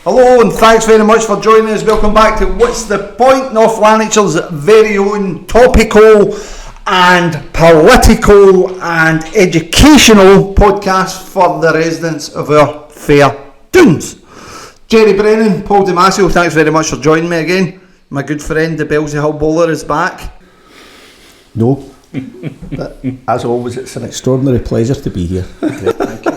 Hello and thanks very much for joining us. Welcome back to What's the Point, North Lanarkshire's very own topical and political and educational podcast for the residents of our fair dunes. Jerry Brennan, Paul Damasio, thanks very much for joining me again. My good friend, the Belsey Hill Bowler, is back. No, but as always, it's an extraordinary pleasure to be here. Great, thank you.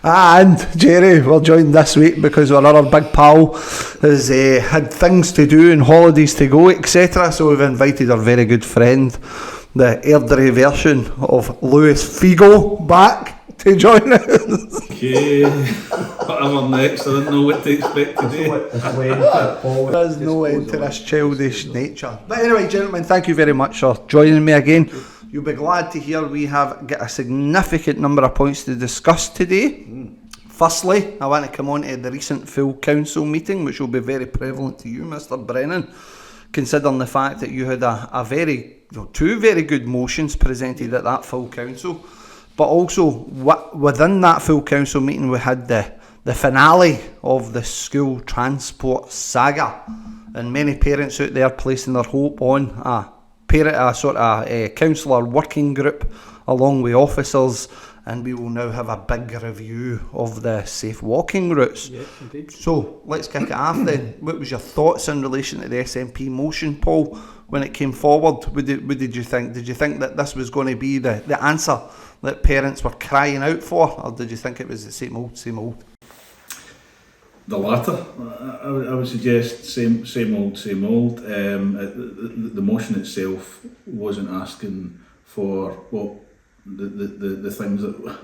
And Jerry, we're joined this week because our other big pal has had things to do and holidays to go, etc. So we've invited our very good friend, the Airdrie version of Louis Figo, back to join us. Okay, whatever next, I don't know what to expect today. There's no end to this childish nature. But anyway, gentlemen, thank you very much for joining me again. You'll be glad to hear we have got a significant number of points to discuss today. Firstly, I want to come on to the recent full council meeting, which will be very prevalent to you, Mr. Brennan, considering the fact that you had two very good motions presented at that full council. But also, within that full council meeting, we had the finale of the school transport saga, and many parents out there placing their hope on a councillor working group along with officers, and we will now have a big review of the safe walking routes. Yes, indeed. So let's kick it off then. What was your thoughts in relation to the SNP motion, Paul, when it came forward? What did you think? Did you think that this was going to be the answer that parents were crying out for, or did you think it was the same old? The latter, I would suggest same old. The motion itself wasn't asking for the things that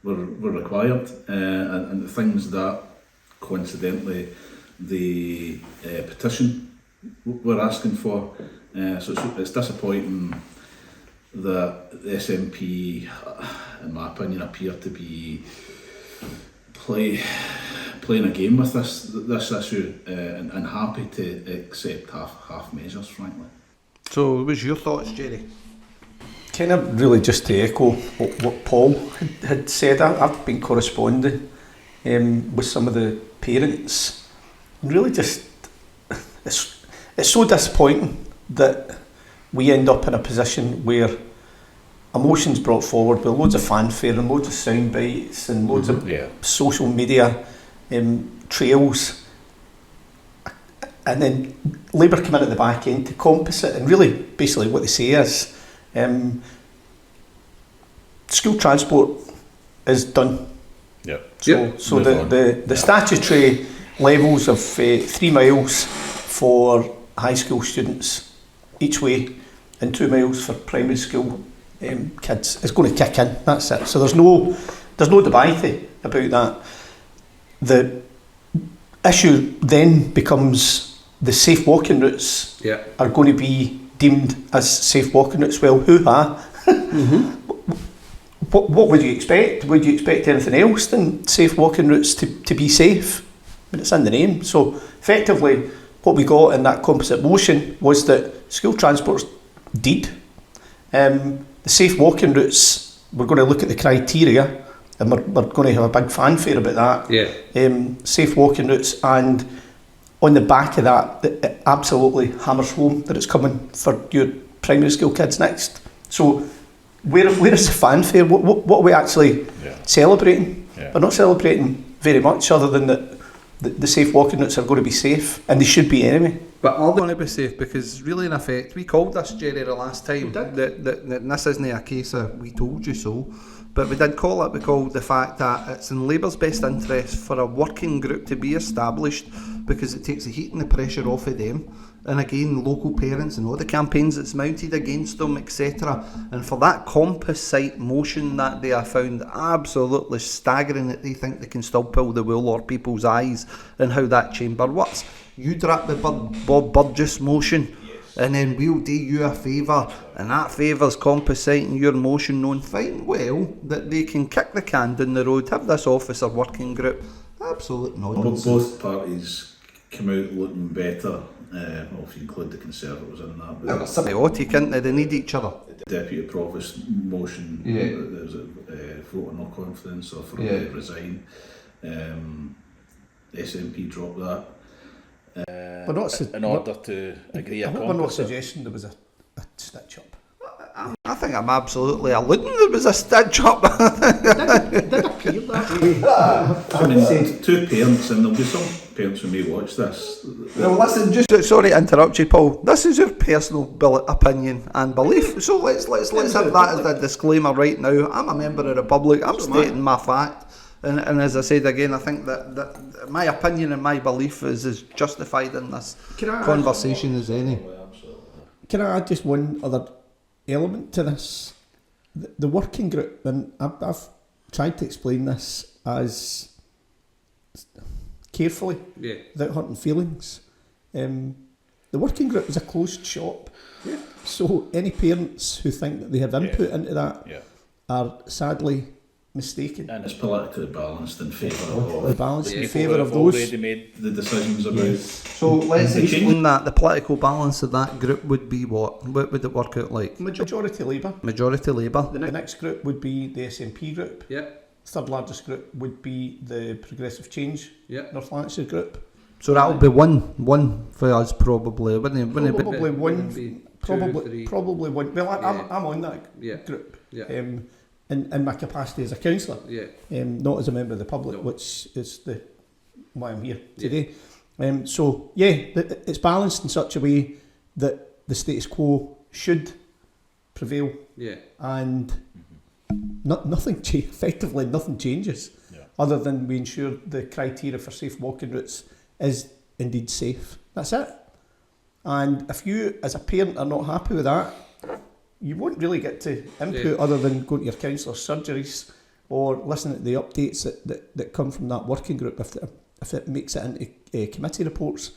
were required, and the things that coincidentally the petition were asking for. So it's disappointing that the SNP, in my opinion, appear to be playing a game with this issue, and happy to accept half measures, frankly. So what was your thoughts, Jerry? Kind of really just to echo what Paul had said. I've been corresponding with some of the parents, and really just it's so disappointing that we end up in a position where a motion's brought forward with loads of fanfare and loads of sound bites and loads of social media trails, and then Labour come in at the back end to compass it, and really basically what they say is school transport is done. So the statutory levels of 3 miles for high school students each way and 2 miles for primary school kids is going to kick in. That's it. So there's no debate about that. The issue then becomes the safe walking routes are going to be deemed as safe walking routes. Well, hoo-ha. What would you expect? Would you expect anything else than safe walking routes to be safe? I mean, it's in the name. So effectively what we got in that composite motion was that school transport's deed. The safe walking routes, we're going to look at the criteria, and we're going to have a big fanfare about that. Safe walking routes, and on the back of that, it absolutely hammers home that it's coming for your primary school kids next. So where is the fanfare? What are we actually celebrating? We're not celebrating very much, other than that the safe walking routes are going to be safe, and they should be anyway. But are they going to be safe? Because really, in effect, we called this, Jerry, the last time. That this isn't a case of we told you so, but we did call it. We called the fact that it's in Labour's best interest for a working group to be established, because it takes the heat and the pressure off of them. And again, local parents and all the campaigns that's mounted against them, etc. And for that composite motion that they have found absolutely staggering, that they think they can still pull the wool over people's eyes and how that chamber works. You drop the Bob Burgess motion, and then we'll do you a favour, and that favour's compositing your motion, knowing fine well that they can kick the can down the road, have this officer working group. Absolute nonsense. Both parties come out looking better. Well, if you include the Conservatives in that. They're symbiotic, aren't they? They need each other. The Deputy Provost motion, there's a vote of no confidence or for resign. SNP drop that We're not in order to agree a I hope we're not composite. suggesting there was a stitch up. I think I'm absolutely alluding there was a stitch up. It did appear that way. I mean, two parents, and there'll be some parents who may watch this. Well, listen, just sorry to interrupt you, Paul. This is your personal opinion and belief. So let's have that as a disclaimer right now. I'm a member of the public. I'm stating my fact, and as I said again, I think that my opinion and my belief is as justified in this conversation as any. Can I add just one other element to this? The working group, and I've tried to explain this as carefully, without hurting feelings. The working group is a closed shop, so any parents who think that they have input into that are sadly mistaken. And it's politically balanced in favour of those already made the decisions about. So let's explain that. The political balance of that group would be what? What would it work out like? Majority Labour. Majority Labour. The next group would be the SNP group. Yep. Third largest group would be the Progressive Change. Yep. North Lanarkshire group. So that'll be one for us probably, wouldn't it? Probably one. Be Probably one. Well, I'm on that group. Yeah. In my capacity as a councillor, not as a member of the public, No. which is why I'm here today. So it's balanced in such a way that the status quo should prevail, and effectively nothing changes, other than we ensure the criteria for safe walking routes is indeed safe. That's it. And if you, as a parent, are not happy with that, you won't really get to input other than going to your counsellor's surgeries or listening to the updates that come from that working group if it makes it into committee reports.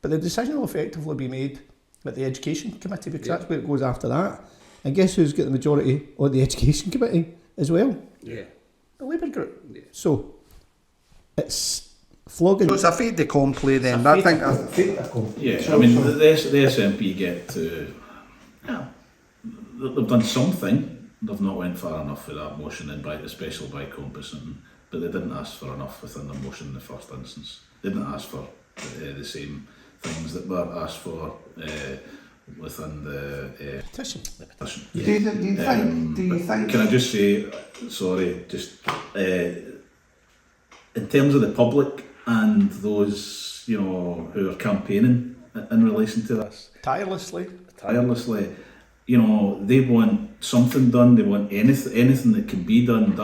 But the decision will effectively be made at the education committee, because that's where it goes after that. And guess who's got the majority on the education committee as well? The Labour group. So it's flogging. So it's a fait accompli then. I mean, the SNP get to. They've done something. They've not went far enough with that motion, and especially by composite, but they didn't ask for enough within the motion in the first instance. They didn't ask for the same things that were asked for within the petition. Do you think? Can I just say, sorry, in terms of the public and those who are campaigning in relation to this tirelessly. They want something done. They want anything that can be done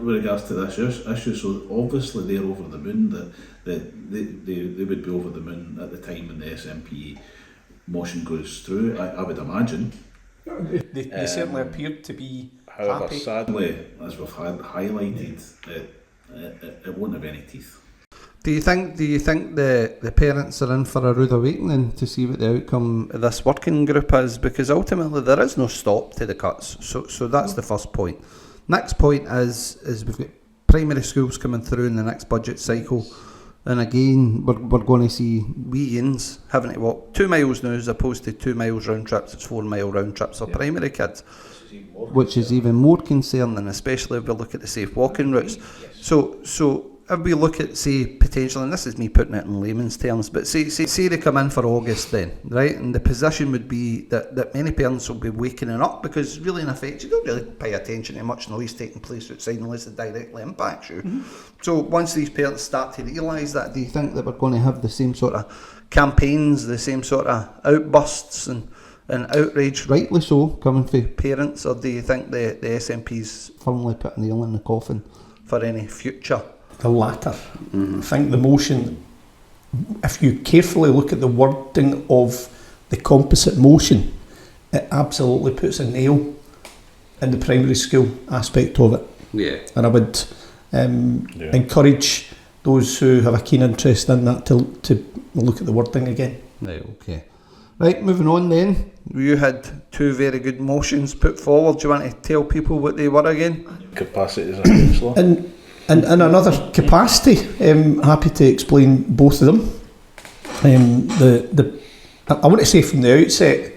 with regards to this issue. So obviously they're over the moon. That they would be over the moon at the time when the SNP motion goes through. I would imagine. They certainly appeared to be however, happy. Sadly, as we've highlighted, it won't have any teeth. Do you think the parents are in for a rude awakening to see what the outcome of this working group is? Because ultimately there is no stop to the cuts. So that's the first point. Next point is we've got primary schools coming through in the next budget cycle, and again we're going to see weans having to walk 2 miles now as opposed to 2 miles round trips. It's 4 mile round trips for primary kids, which is even more concerning, especially if we look at the safe walking routes. So if we look at, say, potentially, and this is me putting it in layman's terms, but say they come in for August then, right? And the position would be that many parents will be waking up, because really in effect you don't really pay attention to much noise taking place outside unless it directly impacts you. Mm-hmm. So once these parents start to realise that, do you think that we're going to have the same sort of campaigns, the same sort of outbursts and outrage, rightly so, coming from parents, or do you think the SNP's firmly put a nail in the coffin for any future? The latter. I think the motion, if you carefully look at the wording of the composite motion, it absolutely puts a nail in the primary school aspect of it. Yeah. And I would encourage those who have a keen interest in that to look at the wording again. Right, okay. Right, moving on then. You had 2 very good motions put forward. Do you want to tell people what they were again? Capacity as a councillor. In another capacity, happy to explain both of them. I want to say from the outset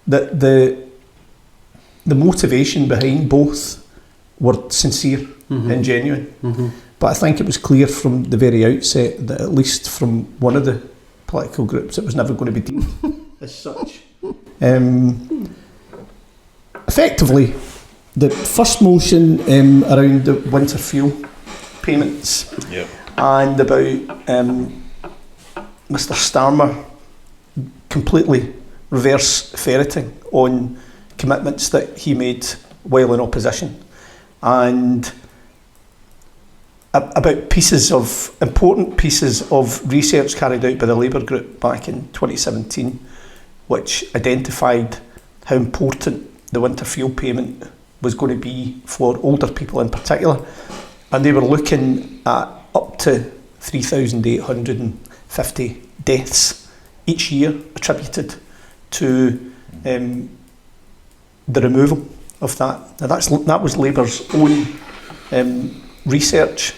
that the motivation behind both were sincere and genuine. But I think it was clear from the very outset that, at least from one of the political groups, it was never going to be deemed as such. Effectively, the first motion around the winter fuel payments, and about Mr Starmer completely reverse ferreting on commitments that he made while in opposition, and about important pieces of research carried out by the Labour group back in 2017, which identified how important the winter fuel payment was going to be for older people in particular, and they were looking at up to 3,850 deaths each year attributed to the removal of that. Now that was Labour's own research.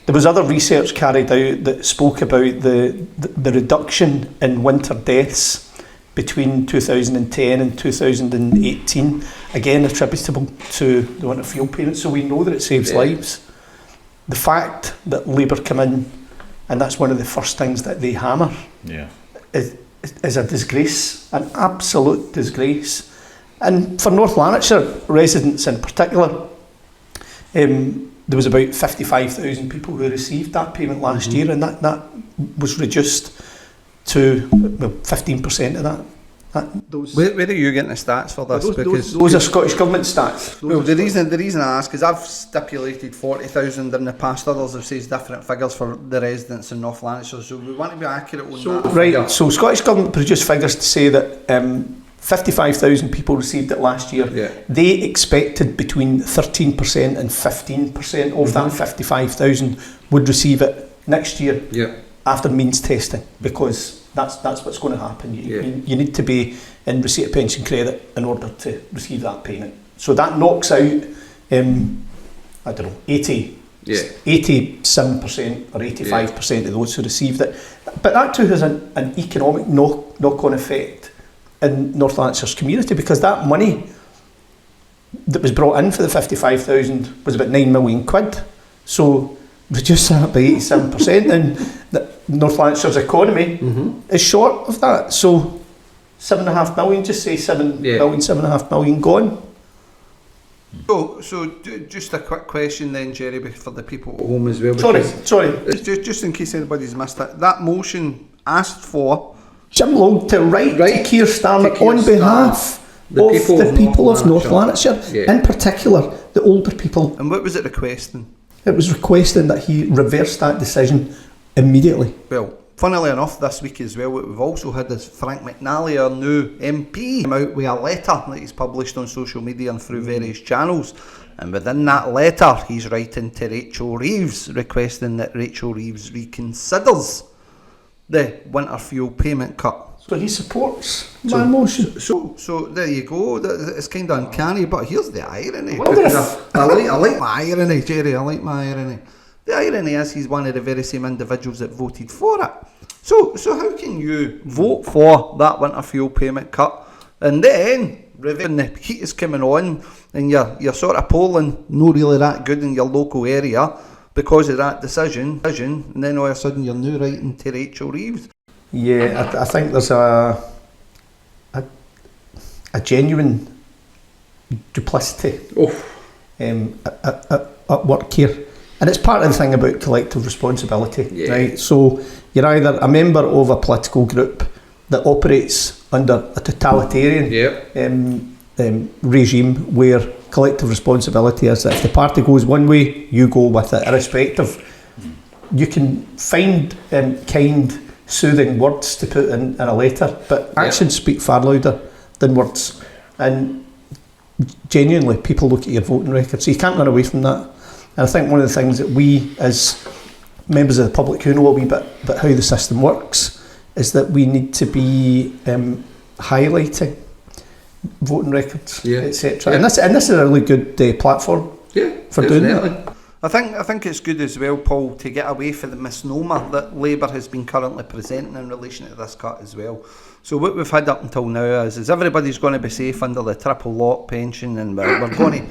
There was other research carried out that spoke about the reduction in winter deaths between 2010 and 2018, again attributable to the winter fuel payment. So we know that it saves lives. The fact that Labour come in, and that's one of the first things that they hammer, is a disgrace, an absolute disgrace. And for North Lanarkshire residents in particular, there was about 55,000 people who received that payment last year, and that was reduced to 15% of that. Where are you getting the stats for this? Those are Scottish Government stats. The reason I ask is I've stipulated 40,000 in the past. Others have said different figures for the residents in North Lanarkshire, so we want to be accurate on that. Right, so Scottish Government produced figures to say that 55,000 people received it last year. They expected between 13% and 15% of that 55,000 would receive it next year after means testing, because that's what's going to happen. You need to be in receipt of pension credit in order to receive that payment. So that knocks out, I don't know, 87% or 85% of those who received it. But that too has an economic knock-on effect in North Lanarkshire's community, because that money that was brought in for the 55,000 was about 9 million quid. So reduce that by 87%, and North Lanarkshire's economy is short of that. So 7.5 million, just say 7.5 million gone. So just a quick question then, Jerry, for the people at home as well. Sorry. Just in case anybody's missed it, that motion asked for Jim Long to write to Keir Starmer on behalf of the people of North Lanarkshire, in particular the older people. And what was it requesting? It was requesting that he reverse that decision immediately. Well, funnily enough, this week as well, what we've also had is Frank McNally, our new MP, came out with a letter that he's published on social media and through various channels. And within that letter, he's writing to Rachel Reeves, requesting that Rachel Reeves reconsiders the winter fuel payment cut. So he supports my motion. So there you go. It's kind of uncanny, but here's the irony. I like my irony, Jerry. I like my irony. The irony is he's one of the very same individuals that voted for it. So how can you vote for that winter fuel payment cut and then when the heat is coming on and you're sort of polling not really that good in your local area because of that decision, and then all of a sudden you're now writing to Rachel Reeves? Yeah, I think there's a genuine duplicity at work here. And it's part of the thing about collective responsibility, right? So you're either a member of a political group that operates under a totalitarian regime where collective responsibility is that if the party goes one way, you go with it, irrespective. You can find kind, soothing words to put in a letter, but actions speak far louder than words. And genuinely, people look at your voting record, so you can't run away from that. And I think one of the things that we, as members of the public who know a wee bit about how the system works, is that we need to be highlighting voting records, etc. And this is a really good platform for doing that. I think it's good as well, Paul, to get away from the misnomer that Labour has been currently presenting in relation to this cut as well. So what we've had up until now is everybody's going to be safe under the triple lock pension, and we're going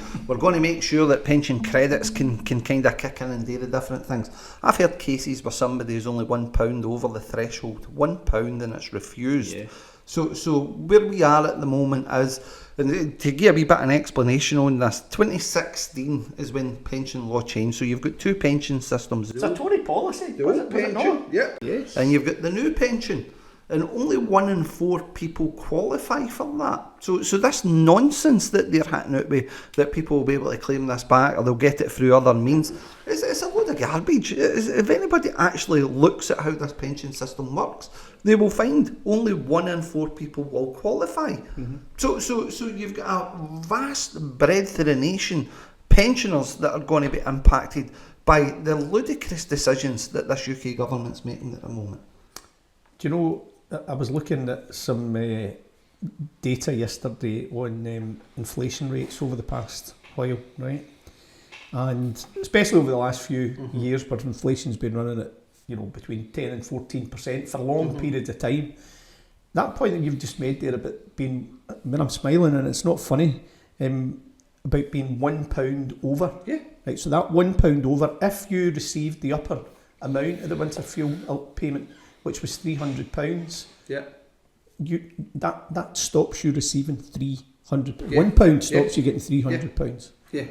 to make sure that pension credits can kind of kick in and do the different things. I've heard cases where somebody's only £1 over the threshold, £1, and it's refused. Yeah. So where we are at the moment is, and to give a wee bit of an explanation on this, 2016 is when pension law changed. So you've got two pension systems. It's a Tory policy. The old pension, yeah. Yes. And you've got the new pension. And only 1 in 4 people qualify for that. So this nonsense that they're hitting out with, that people will be able to claim this back or they'll get it through other means, it's a load of garbage. If anybody actually looks at how this pension system works, they will find only 1 in 4 people will qualify. Mm-hmm. So you've got a vast breadth of the nation, pensioners that are going to be impacted by the ludicrous decisions that this UK government's making at the moment. Do you know, I was looking at some data yesterday on inflation rates over the past while, right? And especially over the last few years, where inflation's been running at, between 10 and 14% for long periods of time. That point that you've just made there about being, I'm smiling and it's not funny, about being £1 over. Yeah. Right, so that £1 over, if you received the upper amount of the winter fuel payment, which was £300, yeah, that stops you receiving £300. Yeah. £1 stops you getting £300. Yeah.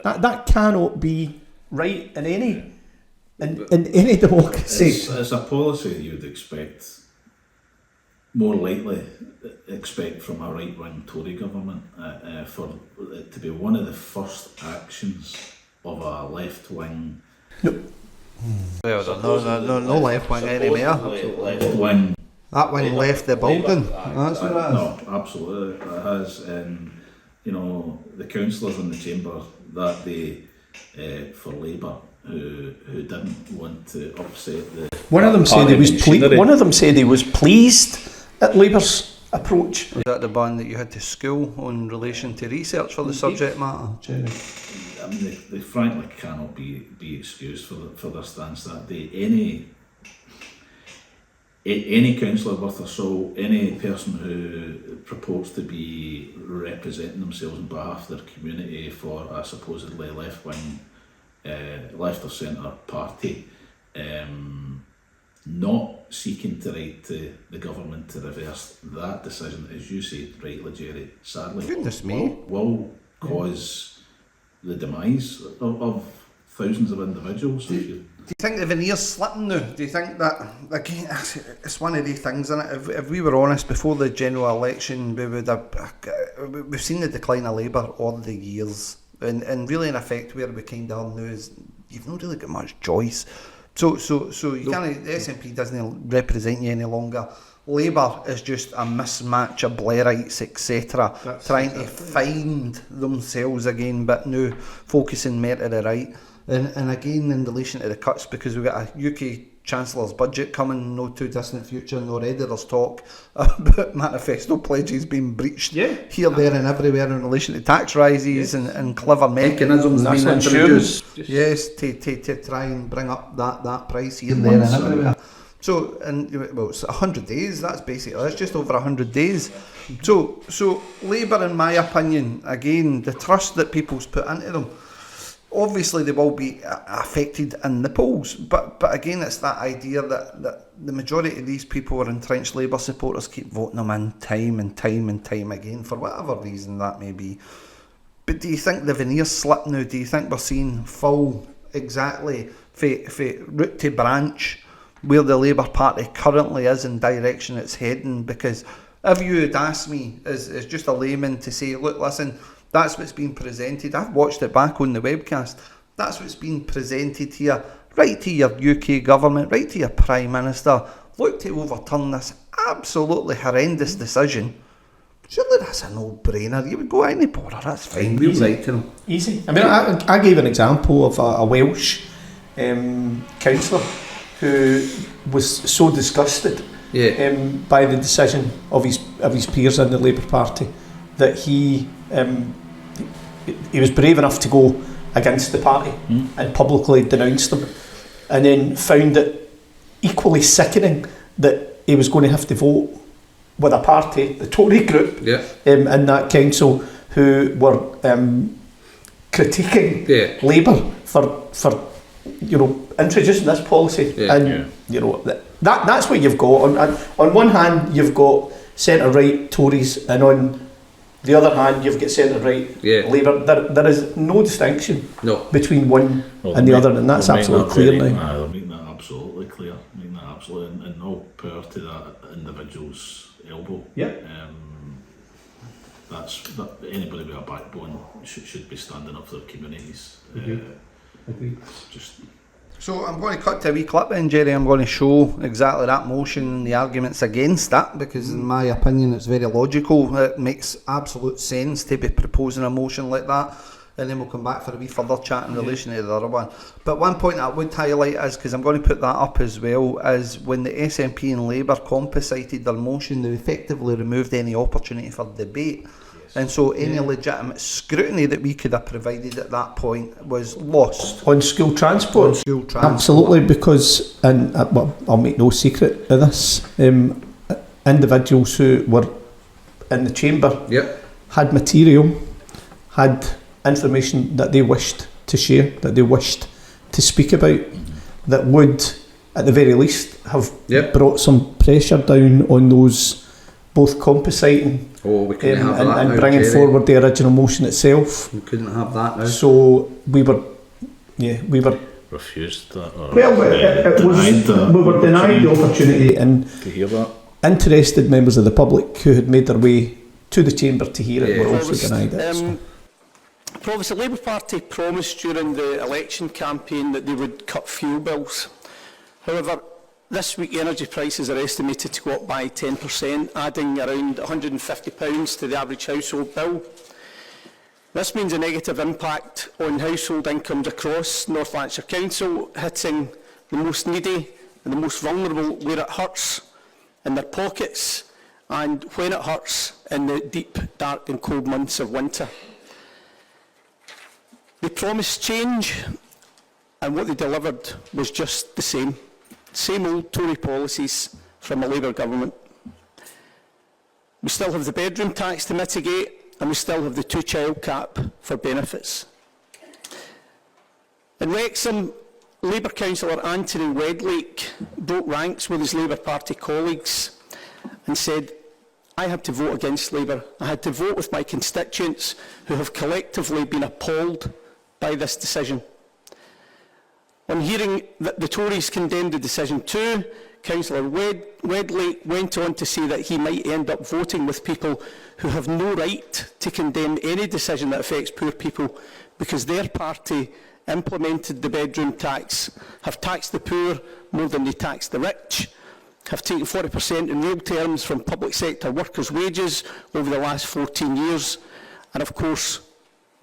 That cannot be right in any in any democracy. It's a policy you would expect, more likely expect from a right-wing Tory government, for it to be one of the first actions of a left-wing. Well, no left wing anymore. Left wing. That wing left the building. That's what it is. No, absolutely. It has. The councillors in the chamber that day for Labour who didn't want to upset the. One of them said he was pleased at Labour's approach. Was that the ban that you had to school on relation to research for the subject matter, Jerry? I mean, they frankly cannot be excused for their stance that day. Any councillor worth a salt, any person who purports to be representing themselves on behalf of their community for a supposedly left-wing, left or centre party, not seeking to write to the government to reverse that decision, as you say rightly, Jerry, sadly, will cause the demise of thousands of individuals. Do you think the veneer's slipping now? Do you think that, again, it's one of these things, isn't it? If we were honest, before the general election, we've seen the decline of Labour all the years, and really in effect where we kind of are now is you've not really got much choice. So you can't, the SNP doesn't represent you any longer. Labour is just a mismatch of Blairites, etc., trying to find themselves again, but now focusing more to the right. And again, in relation to the cuts, because we've got a UK Chancellor's budget coming no too distant future, and already there's talk about manifesto pledges being breached here, there and everywhere in relation to tax rises and clever mechanisms being introduced. Yes, to try and bring up that price here, there and everywhere. So, it's 100 days, that's just over 100 days. So Labour, in my opinion, again, the trust that people's put into them, obviously they will be affected in the polls, but again, it's that idea that the majority of these people are entrenched Labour supporters, keep voting them in time and time again, for whatever reason that may be. But do you think the veneer's slipped now? Do you think we're seeing full, exactly, root to branch, where the Labour Party currently is and direction it's heading? Because if you had asked me as just a layman to say, look, listen, that's what's been presented, I've watched it back on the webcast, that's what's been presented here, right to your UK government, right to your Prime Minister, look to overturn this absolutely horrendous decision, surely that's a no-brainer. You would go any border, that's fine, we'll write to them. Easy. I mean, I gave an example of a Welsh councillor who was so disgusted by the decision of his peers in the Labour Party that he was brave enough to go against the party and publicly denounced them, and then found it equally sickening that he was going to have to vote with a party, the Tory group, in that council, who were critiquing Labour for introducing this policy, that's what you've got. On one hand, you've got centre right Tories, and on the other hand, you've got centre right Labour. There is no distinction between one and the other, and that's absolutely clear now. They're making that absolutely clear, and no power to that individual's elbow. Anybody with a backbone should be standing up for their communities. Agreed. So I'm going to cut to a wee clip then, Jerry. I'm going to show exactly that motion and the arguments against that, because in my opinion it's very logical. It makes absolute sense to be proposing a motion like that, and then we'll come back for a wee further chat in relation to the other one. But one point I would highlight is, because I'm going to put that up as well, is when the SNP and Labour composited their motion, they effectively removed any opportunity for debate. And so any legitimate scrutiny that we could have provided at that point was lost. On school transport? Absolutely, because, and I'll make no secret of this, individuals who were in the chamber had material, had information that they wished to share, that they wished to speak about, that would, at the very least, have brought some pressure down on those both compositing and bringing forward the original motion itself. We couldn't have that now. So we were refused that. We were denied the opportunity, and to hear that. Interested members of the public who had made their way to the chamber to hear it were also denied it. Provost, the Labour Party promised during the election campaign that they would cut fuel bills. However, this week energy prices are estimated to go up by 10%, adding around £150 to the average household bill. This means a negative impact on household incomes across North Lanarkshire Council, hitting the most needy and the most vulnerable where it hurts, in their pockets, and when it hurts, in the deep, dark and cold months of winter. They promised change, and what they delivered was just the same. Same old Tory policies from a Labour government. We still have the bedroom tax to mitigate, and we still have the 2-child cap for benefits. In Wrexham, Labour councillor Anthony Wedlake broke ranks with his Labour Party colleagues and said, "I had to vote against Labour. I had to vote with my constituents who have collectively been appalled by this decision." On hearing that the Tories condemned the decision too, Councillor Wedlake went on to say that he might end up voting with people who have no right to condemn any decision that affects poor people, because their party implemented the bedroom tax, have taxed the poor more than they tax the rich, have taken 40% in real terms from public sector workers' wages over the last 14 years, and of course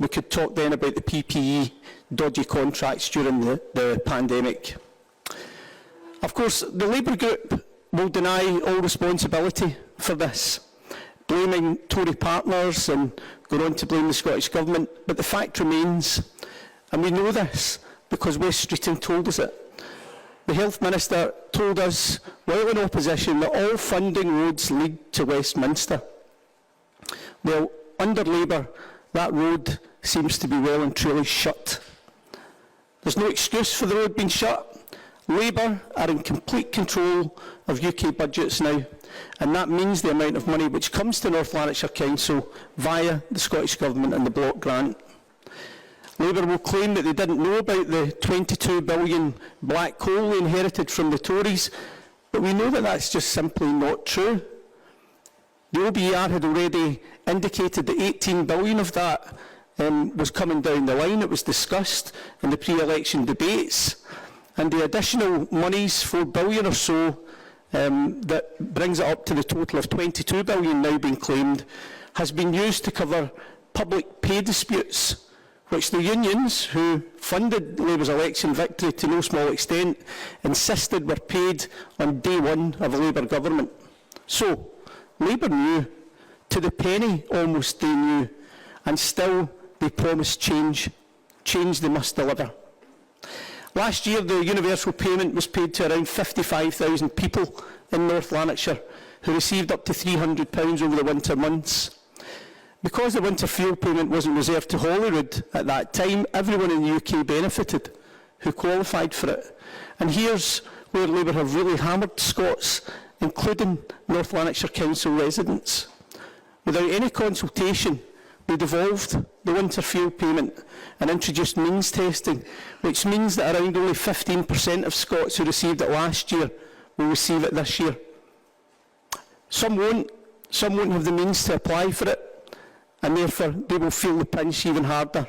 we could talk then about the PPE dodgy contracts during the pandemic. Of course, the Labour group will deny all responsibility for this, blaming Tory partners and going on to blame the Scottish Government, but the fact remains, and we know this because West Streeting told us it. The Health Minister told us, while in opposition, that all funding roads lead to Westminster. Well, under Labour, that road seems to be well and truly shut. There's no excuse for the road being shut. Labour are in complete control of UK budgets now, and that means the amount of money which comes to North Lanarkshire Council via the Scottish Government and the block grant. Labour will claim that they didn't know about the 22 billion black hole they inherited from the Tories, but we know that that's just simply not true. The OBR had already indicated that 18 billion of that was coming down the line. It was discussed in the pre-election debates, and the additional monies, 4 billion or so, that brings it up to the total of 22 billion now being claimed, has been used to cover public pay disputes, which the unions, who funded Labour's election victory to no small extent, insisted were paid on day one of a Labour government. So, Labour knew, to the penny almost they knew, and still they promised change. Change they must deliver. Last year, the universal payment was paid to around 55,000 people in North Lanarkshire who received up to £300 over the winter months. Because the winter fuel payment wasn't reserved to Holyrood at that time, everyone in the UK benefited who qualified for it. And here's where Labour have really hammered Scots, including North Lanarkshire Council residents. Without any consultation, we devolved the winter fuel payment and introduced means testing, which means that around only 15% of Scots who received it last year will receive it this year. Some won't have the means to apply for it, and therefore they will feel the pinch even harder.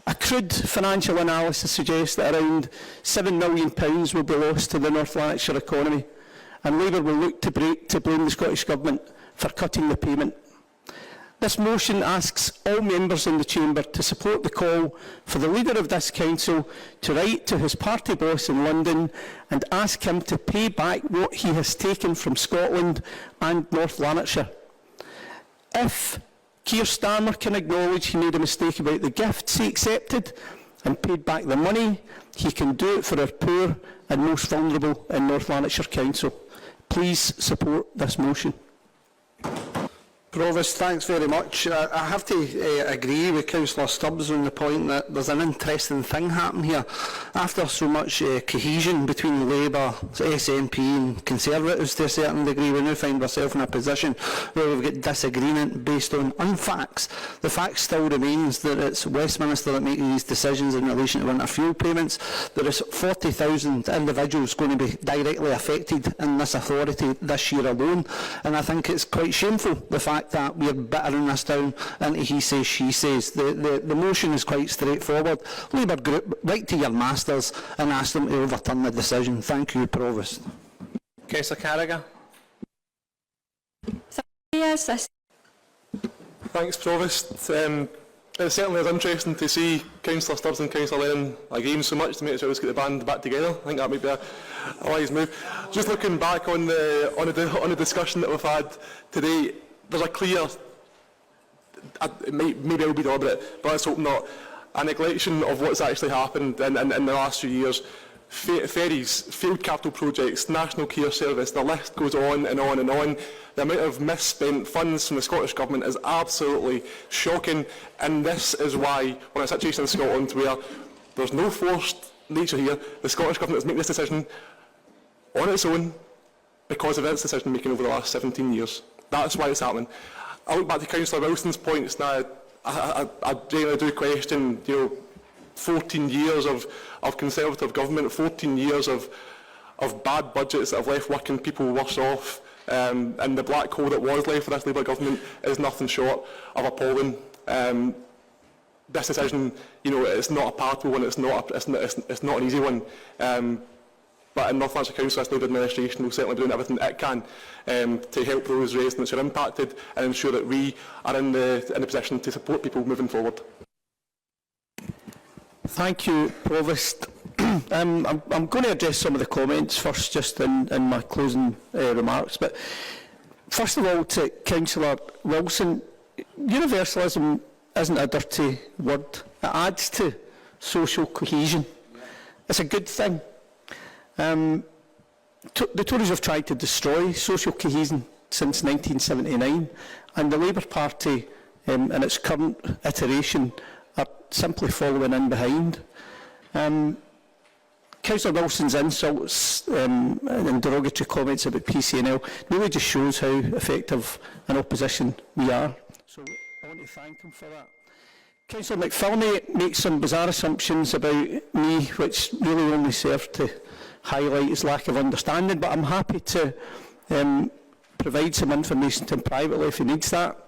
A crude financial analysis suggests that around £7 million will be lost to the North Lanarkshire economy, and Labour will look to blame the Scottish Government for cutting the payment. This motion asks all members in the Chamber to support the call for the leader of this council to write to his party boss in London and ask him to pay back what he has taken from Scotland and North Lanarkshire. If Keir Starmer can acknowledge he made a mistake about the gifts he accepted and paid back the money, he can do it for our poor and most vulnerable in North Lanarkshire Council. Please support this motion. Provost, thanks very much. I have to agree with Councillor Stubbs on the point that there's an interesting thing happening here. After so much cohesion between Labour, SNP and Conservatives to a certain degree, we now find ourselves in a position where we've got disagreement based on unfacts. The fact still remains that it's Westminster that make these decisions in relation to winter fuel payments. There is 40,000 individuals going to be directly affected in this authority this year alone, and I think it's quite shameful, the fact that we're bittering this down into he says, she says. The motion is quite straightforward. Labour Group, write to your masters and ask them to overturn the decision. Thank you, Provost. Councillor Carragher. Yes, Thanks, Provost. It certainly is interesting to see Councillor Stubbs and Councillor Lennon agreeing so much to make sure we get the band back together. I think that might be a wise move. Just looking back on the discussion that we've had today, there's a clear, maybe I'll be deliberate, but let's hope not, a neglection of what's actually happened in the last few years. Ferries, field capital projects, National Care Service, the list goes on and on and on. The amount of misspent funds from the Scottish Government is absolutely shocking, and this is why we're in a situation in Scotland where there's no forced nature here. The Scottish Government is making this decision on its own because of its decision making over the last 17 years. That's why it's happening. I look back to Councillor Wilson's points now. I generally do question, 14 years of Conservative government, 14 years of bad budgets that have left working people worse off, and the black hole that was left for this Labour government is nothing short of appalling. This decision, it's not a palatable one, it's not an easy one. But in North Lanarkshire Council, this Labour administration will certainly be doing everything it can to help those residents who are impacted and ensure that we are in the position to support people moving forward. Thank you, Provost. I'm going to address some of the comments first, just in my closing remarks. But first of all, to Councillor Wilson, universalism isn't a dirty word. It adds to social cohesion. It's a good thing. The Tories have tried to destroy social cohesion since 1979, and the Labour Party, in its current iteration, are simply following in behind. Councillor Wilson's insults and derogatory comments about PCNL really just shows how effective an opposition we are. So I want to thank him for that. Councillor McPhillamy makes some bizarre assumptions about me, which really only serve to highlight his lack of understanding, but I'm happy to provide some information to him privately if he needs that.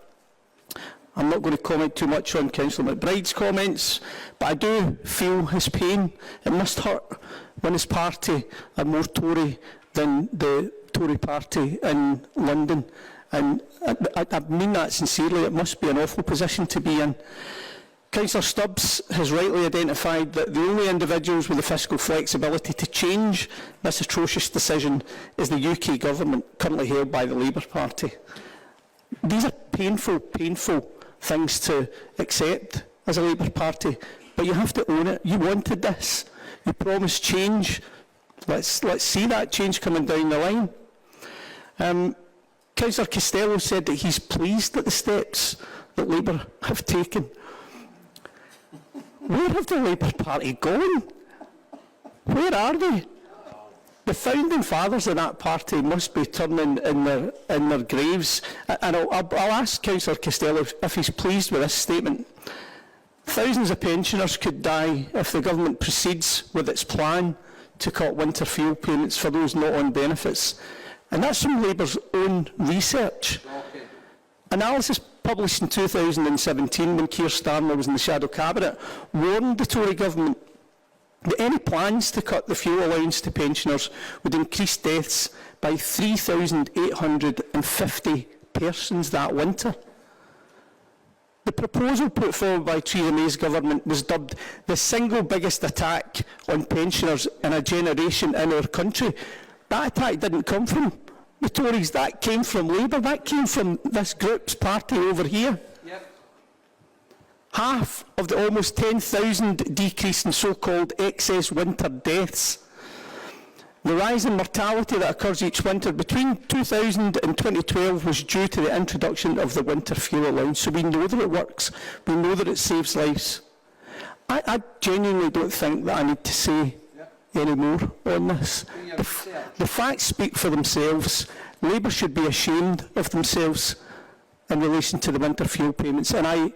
I'm not going to comment too much on Councillor McBride's comments, but I do feel his pain. It must hurt when his party are more Tory than the Tory party in London, and I mean that sincerely. It must be an awful position to be in. Councillor Stubbs has rightly identified that the only individuals with the fiscal flexibility to change this atrocious decision is the UK government, currently held by the Labour Party. These are painful, painful things to accept as a Labour Party, but you have to own it. You wanted this. You promised change. Let's see that change coming down the line. Councillor Costello said that he's pleased at the steps that Labour have taken. Where have the Labour Party gone? Where are they? The founding fathers of that party must be turning in their graves. And I'll ask Councillor Costello if he's pleased with this statement. Thousands of pensioners could die if the government proceeds with its plan to cut winter fuel payments for those not on benefits. And that's from Labour's own research. Okay. Analysis published in 2017, when Keir Starmer was in the shadow cabinet, warned the Tory government that any plans to cut the fuel allowance to pensioners would increase deaths by 3,850 persons that winter. The proposal put forward by Theresa May's government was dubbed the single biggest attack on pensioners in a generation in our country. That attack didn't come from the Tories, that came from Labour, that came from this group's party over here. Half of the almost 10,000 decrease in so-called excess winter deaths. The rise in mortality that occurs each winter between 2000 and 2012 was due to the introduction of the winter fuel allowance. So we know that it works. We know that it saves lives. I genuinely don't think that I need to say any more on this. The facts speak for themselves. Labour should be ashamed of themselves in relation to the winter fuel payments. And I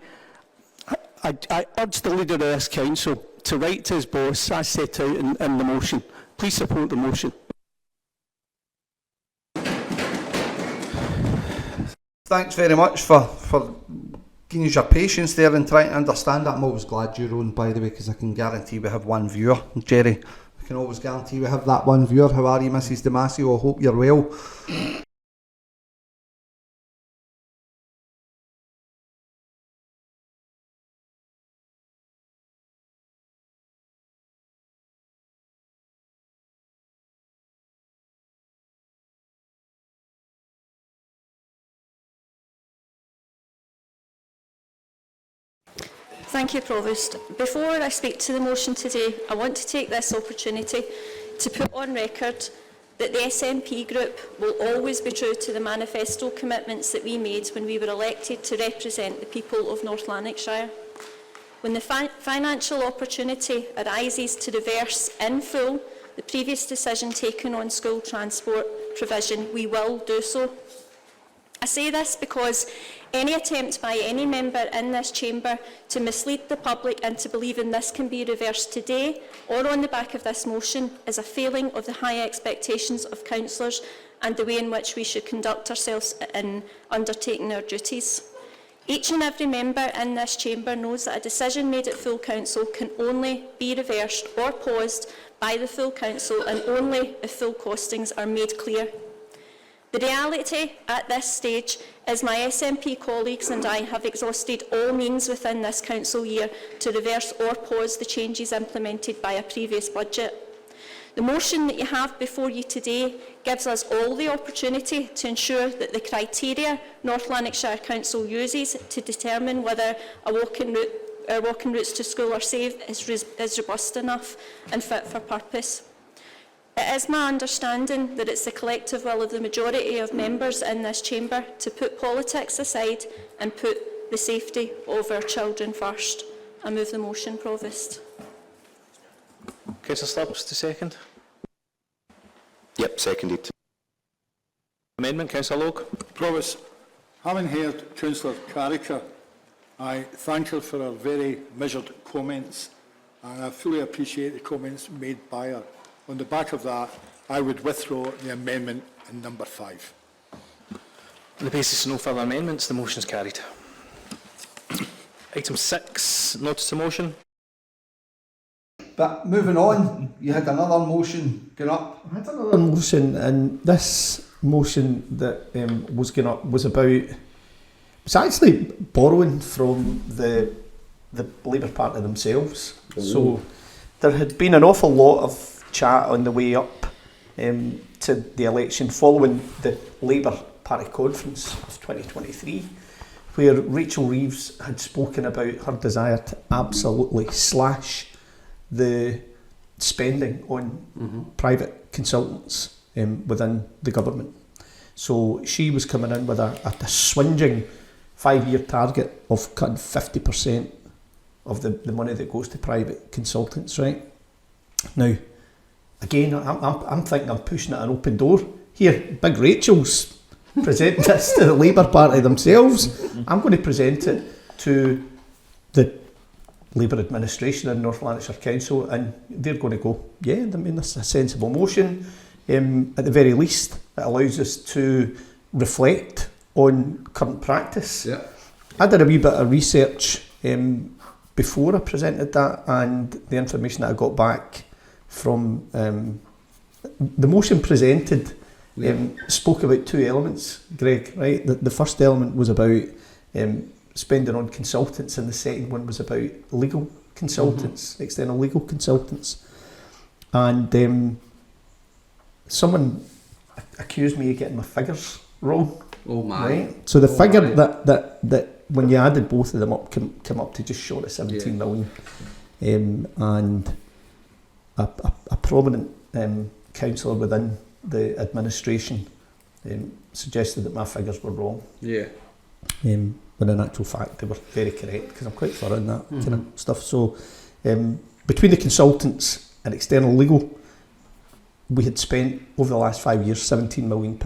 urge the Leader of this Council to write to his boss, as set out in the motion. Please support the motion. Thanks very much for giving us your patience there and trying to understand that. I'm always glad you're on, by the way, because I can guarantee we have one viewer. Jerry, I can always guarantee we have that one viewer. How are you, Mrs. Damasio? I hope you're well. Thank you, Provost. Before I speak to the motion today, I want to take this opportunity to put on record that the SNP group will always be true to the manifesto commitments that we made when we were elected to represent the people of North Lanarkshire. When the financial opportunity arises to reverse in full the previous decision taken on school transport provision, we will do so. I say this because any attempt by any member in this chamber to mislead the public into believing this can be reversed today or on the back of this motion is a failing of the high expectations of councillors and the way in which we should conduct ourselves in undertaking our duties. Each and every member in this chamber knows that a decision made at full council can only be reversed or paused by the full council and only if full costings are made clear. The reality at this stage is my SNP colleagues and I have exhausted all means within this council year to reverse or pause the changes implemented by a previous budget. The motion that you have before you today gives us all the opportunity to ensure that the criteria North Lanarkshire Council uses to determine whether our walking routes to school are safe is robust enough and fit for purpose. It is my understanding that it's the collective will of the majority of members in this chamber to put politics aside and put the safety of our children first. I move the motion, Provost. Councillor Stubbs to second. Yep, seconded. Amendment, Councillor Logue. Provost, having heard Councillor Carricker, I thank her for her very measured comments, and I fully appreciate the comments made by her. On the back of that, I would withdraw the amendment in number 5. On the basis of no further amendments, the motion is carried. Item 6, notice to motion. But moving on, you had another motion going up. I had another motion, and this motion that was going up was about, it was actually borrowing from the Labour Party themselves. Ooh. So there had been an awful lot of chat on the way up to the election following the Labour Party conference of 2023, where Rachel Reeves had spoken about her desire to absolutely slash the spending on private consultants within the government. So she was coming in with a swinging 5-year target of cutting 50% of the money that goes to private consultants, right? Now, again, I'm thinking I'm pushing at an open door here. Big Rachel's presenting this to the Labour Party themselves. I'm going to present it to the Labour administration in North Lanarkshire Council, and they're going to go, yeah, I mean, that's a sensible motion. At the very least, it allows us to reflect on current practice. Yeah. I did a wee bit of research before I presented that, and the information that I got back from the motion presented spoke about two elements, Greg, right? The first element was about spending on consultants, and the second one was about legal consultants, external legal consultants. And someone accused me of getting my figures wrong. Oh my. Right? So the figure that when you added both of them up came up to just short of 17 million. And a prominent councillor within the administration suggested that my figures were wrong. Yeah. When in actual fact they were very correct, because I'm quite thorough in that kind of stuff. So between the consultants and external legal, we had spent over the last 5 years £17 million.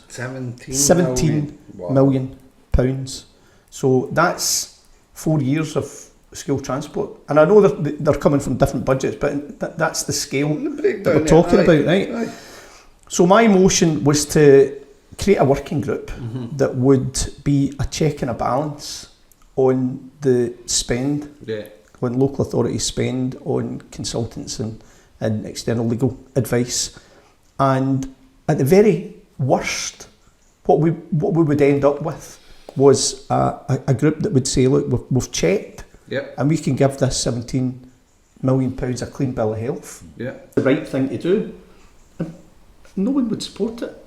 17 million pounds. So that's 4 years of school transport. And I know they're coming from different budgets, but that's the scale that we're talking about, right? Aye. So my motion was to create a working group that would be a check and a balance on the spend, when local authorities spend on consultants and external legal advice. And at the very worst, what we would end up with was a group that would say, look, we've checked, and we can give this £17 million a clean bill of health. The right thing to do. And no one would support it.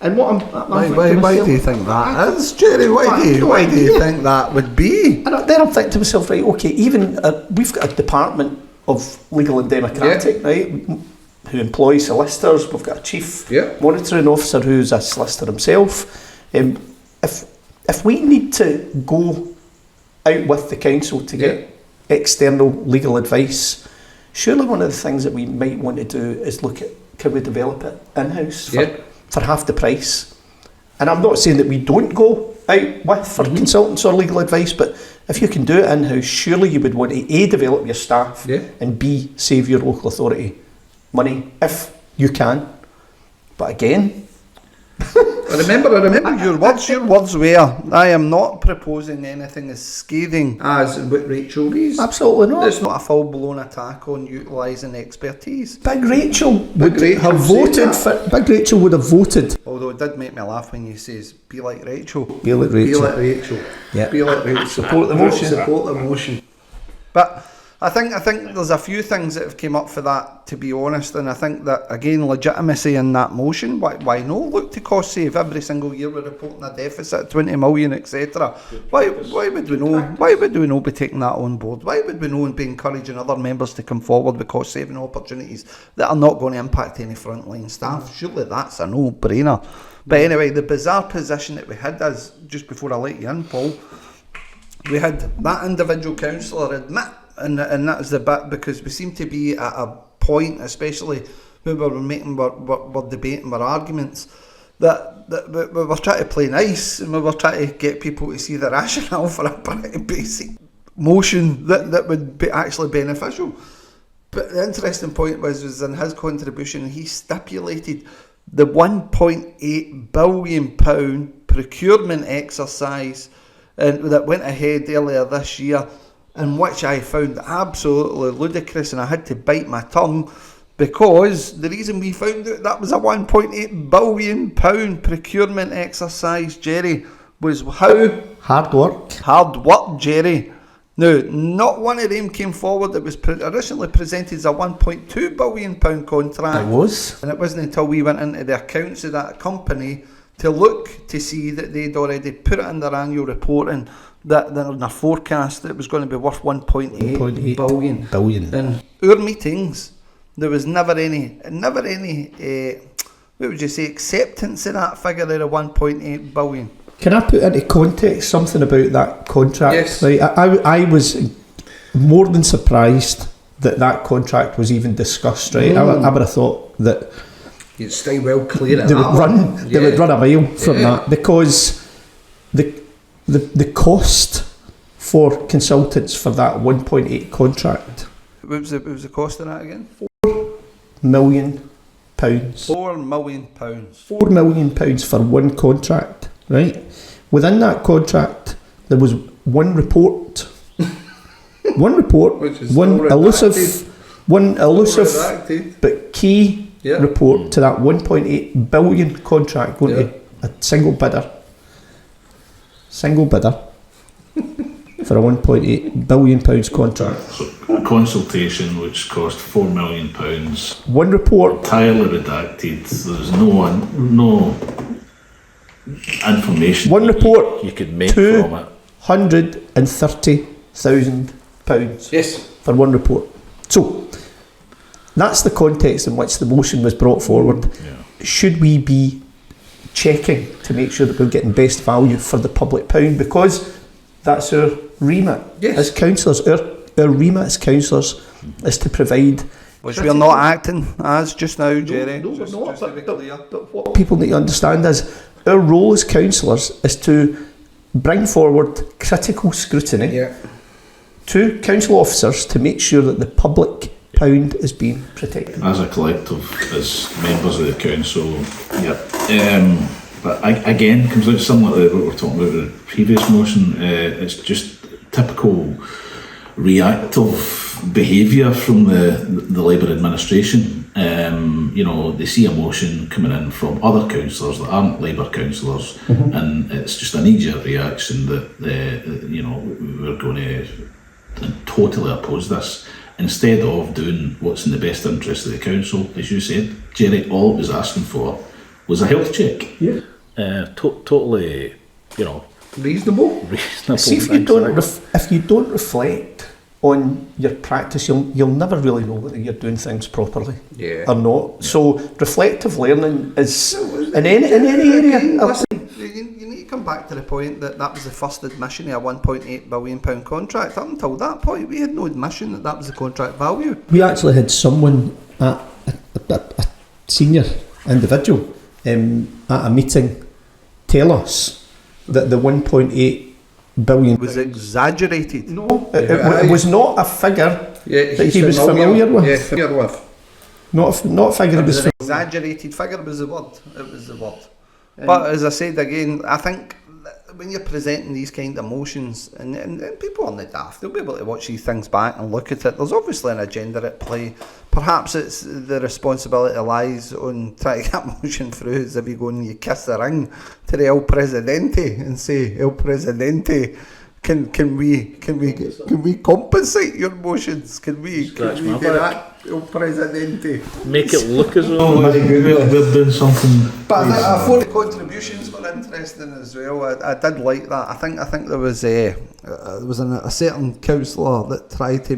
And what why do you think that is, Jerry? Why do you think that would be? And then I'm thinking to myself, right, okay, even we've got a department of legal and democratic, right, who employs solicitors. We've got a chief monitoring officer who's a solicitor himself. If we need to go out with the council to get external legal advice, surely one of the things that we might want to do is look at, can we develop it in-house for half the price? And I'm not saying that we don't go out with for consultants or legal advice, but if you can do it in-house, surely you would want to A, develop your staff, and B, save your local authority money, if you can. But again, I remember your words were, I am not proposing anything as scathing as what Rachel raised. Absolutely not. It's not a full-blown attack on utilising expertise. Big Rachel would have voted. Although it did make me laugh when you says, be like Rachel. Be like Rachel. Be like Rachel. Yeah. Be like Rachel. Support the motion. Support the motion. But I think there's a few things that have came up for that, to be honest, and I think that, again, legitimacy in that motion. Why no? Look to cost save every single year. We're reporting a deficit, 20 million, etc. Why would we know? Why would we not be taking that on board? Why would we not be encouraging other members to come forward with cost saving opportunities that are not going to impact any frontline staff? Surely that's a no-brainer. But anyway, the bizarre position that we had, as just before I let you in, Paul, we had that individual councillor admit. And that is the bit, because we seem to be at a point, especially when we're debating our arguments, that we were trying to play nice, and we were trying to get people to see the rationale for a pretty basic motion that would be actually beneficial. But the interesting point was in his contribution, he stipulated the £1.8 billion procurement exercise that went ahead earlier this year, in which I found absolutely ludicrous, and I had to bite my tongue, because the reason we found out that was a £1.8 billion procurement exercise, Jerry, was how? Hard work, Jerry. Now, not one of them came forward. It was originally presented as a £1.2 billion contract. It was. And it wasn't until we went into the accounts of that company to look to see that they'd already put it in their annual reporting that in a forecast that it was going to be worth 1.8 billion. In our meetings, there was never any what would you say, acceptance of that figure of the 1.8 billion? Can I put into context something about that contract? Yes. Right, I was more than surprised that contract was even discussed. Right, I would have thought that You'd stay well clear they would run a mile from that, because the cost for consultants for that 1.8 contract. What was the cost of that again? £4 million. £4 million. £4 million for one contract, right? Within that contract, there was one report, Which is one redacted. elusive Redacted. but key Yeah. report to that 1.8 billion contract going to a single bidder for a 1.8 billion pounds contract. So a consultation which cost £4 million, One report, entirely redacted. There's no information One report, you could make from it. £130,000 Yes. for one report. So that's the context in which the motion was brought forward. Should we be checking to make sure that we're getting best value for the public pound? Because that's our remit as councillors. Our remit as councillors is to provide, Which we're not acting as just now, Jerry. No, we're Just not, to be clear. but what people need to understand is our role as councillors is to bring forward critical scrutiny to council officers to make sure that the public pound is being protected. As a collective, as members of the council, but again, comes out similar to what we were talking about in the previous motion. It's just typical reactive behaviour from the Labour administration. They see a motion coming in from other councillors that aren't Labour councillors, and it's just a knee-jerk reaction that we're going to totally oppose this, instead of doing what's in the best interest of the council. As you said, Jerry, all it was asking for was a health check. Totally, Reasonable. See, if you don't reflect on your practice, you'll never really know whether you're doing things properly or not. So reflective learning is in any area. Listen, you need to come back to the point that was the first admission of a £1.8 billion contract. Up until that point, we had no admission that was the contract value. We actually had someone, a senior individual, at a meeting tell us that the 1.8 billion was exaggerated. No, it was not a figure that he was familiar with. Yeah, familiar with. Not a figure. It was an exaggerated figure. Was the word. It was the word. But as I said again, I think when you're presenting these kind of motions, and people aren't daft, they'll be able to watch these things back and look at it. There's obviously an agenda at play. Perhaps it's the responsibility lies on trying to get motion through as if you go and you kiss the ring to the El Presidente and say, El Presidente, can we compensate your motions? Can we do that, El Presidente? Make it look as though we're doing something. But I thought the contributions were interesting as well. I did like that. I think there was a certain councillor that tried to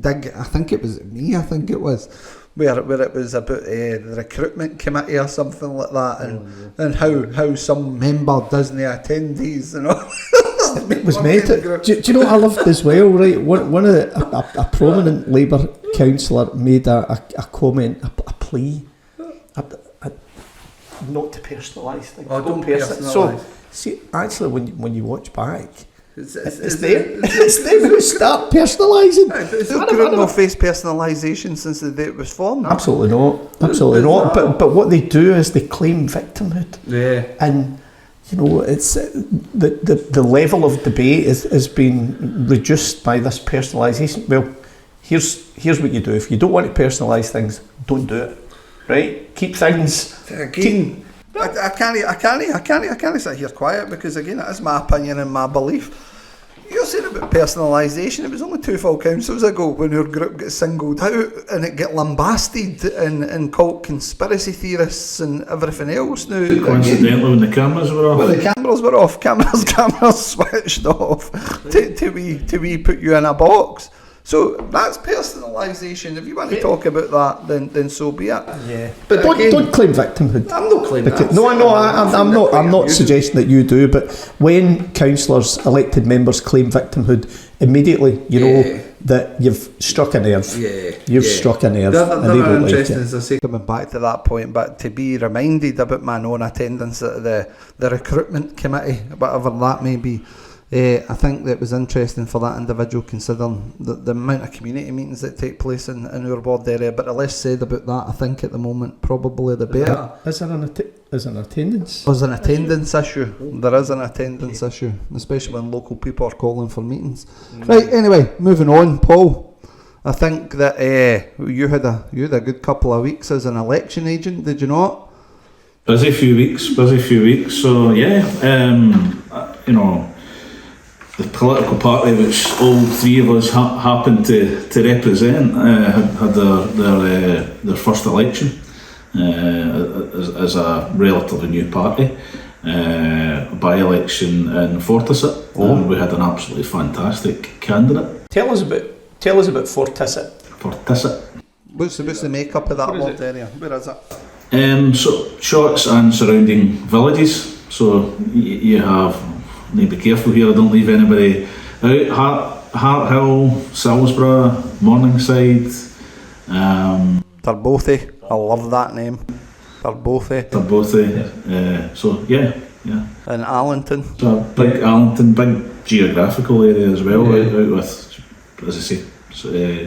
dig. I think it was me. I think it was where it was about the recruitment committee or something like that, and how some member doesn't attend these and all. It was made. Do you know what I loved as well? Right, one of a prominent Labour councillor made a comment, a plea, not to personalise things. Oh, don't personalise. So, see, actually, when you watch back, it's them who start personalising. Has the group not faced personalisation since the day it was formed? Absolutely not. Absolutely not. But what they do is they claim victimhood. Yeah. And it's the level of debate has been reduced by this personalisation. Well, here's what you do. If you don't want to personalise things, don't do it. Right? Keep things. Again, I can't sit here quiet, because again, it is my opinion and my belief. You're saying about personalisation. It was only 2 full councils ago when your group got singled out and it got lambasted and called conspiracy theorists and everything else. Now, Coincidentally, when the cameras were off. Well, the cameras were off. Cameras switched off. To we put you in a box. So that's personalisation. If you want to talk about that, then so be it. Yeah, but don't claim victimhood. I'm not claiming that. No, I'm not suggesting that you do. But when councillors, elected members, claim victimhood, immediately you know that you've struck a nerve. You've struck a nerve. They're and they don't like interesting, it. as I say, coming back to that point, but to be reminded about my own attendance at the recruitment committee, whatever that may be. I think that was interesting for that individual, considering the amount of community meetings that take place in our ward area. But the less said about that, I think at the moment, probably the better. Is there an attendance? There's an attendance issue. There is an attendance issue, especially when local people are calling for meetings. Right. Anyway, moving on, Paul. I think that you had a good couple of weeks as an election agent, did you not? Busy few weeks. So you know, the political party which all three of us happened to represent had their first election as a relatively new party, by-election in Fortissat, and we had an absolutely fantastic candidate. Tell us about Fortissat. What's the makeup of that ward area? Where is it? So Shotts and surrounding villages. So you have. Need to be careful here, I don't leave anybody out. Hart Hill, Salisbury, Morningside, Tarbothy. I love that name. Tarbothy. So yeah. And Allington. So big Allington, big geographical area as well, out with, as I say,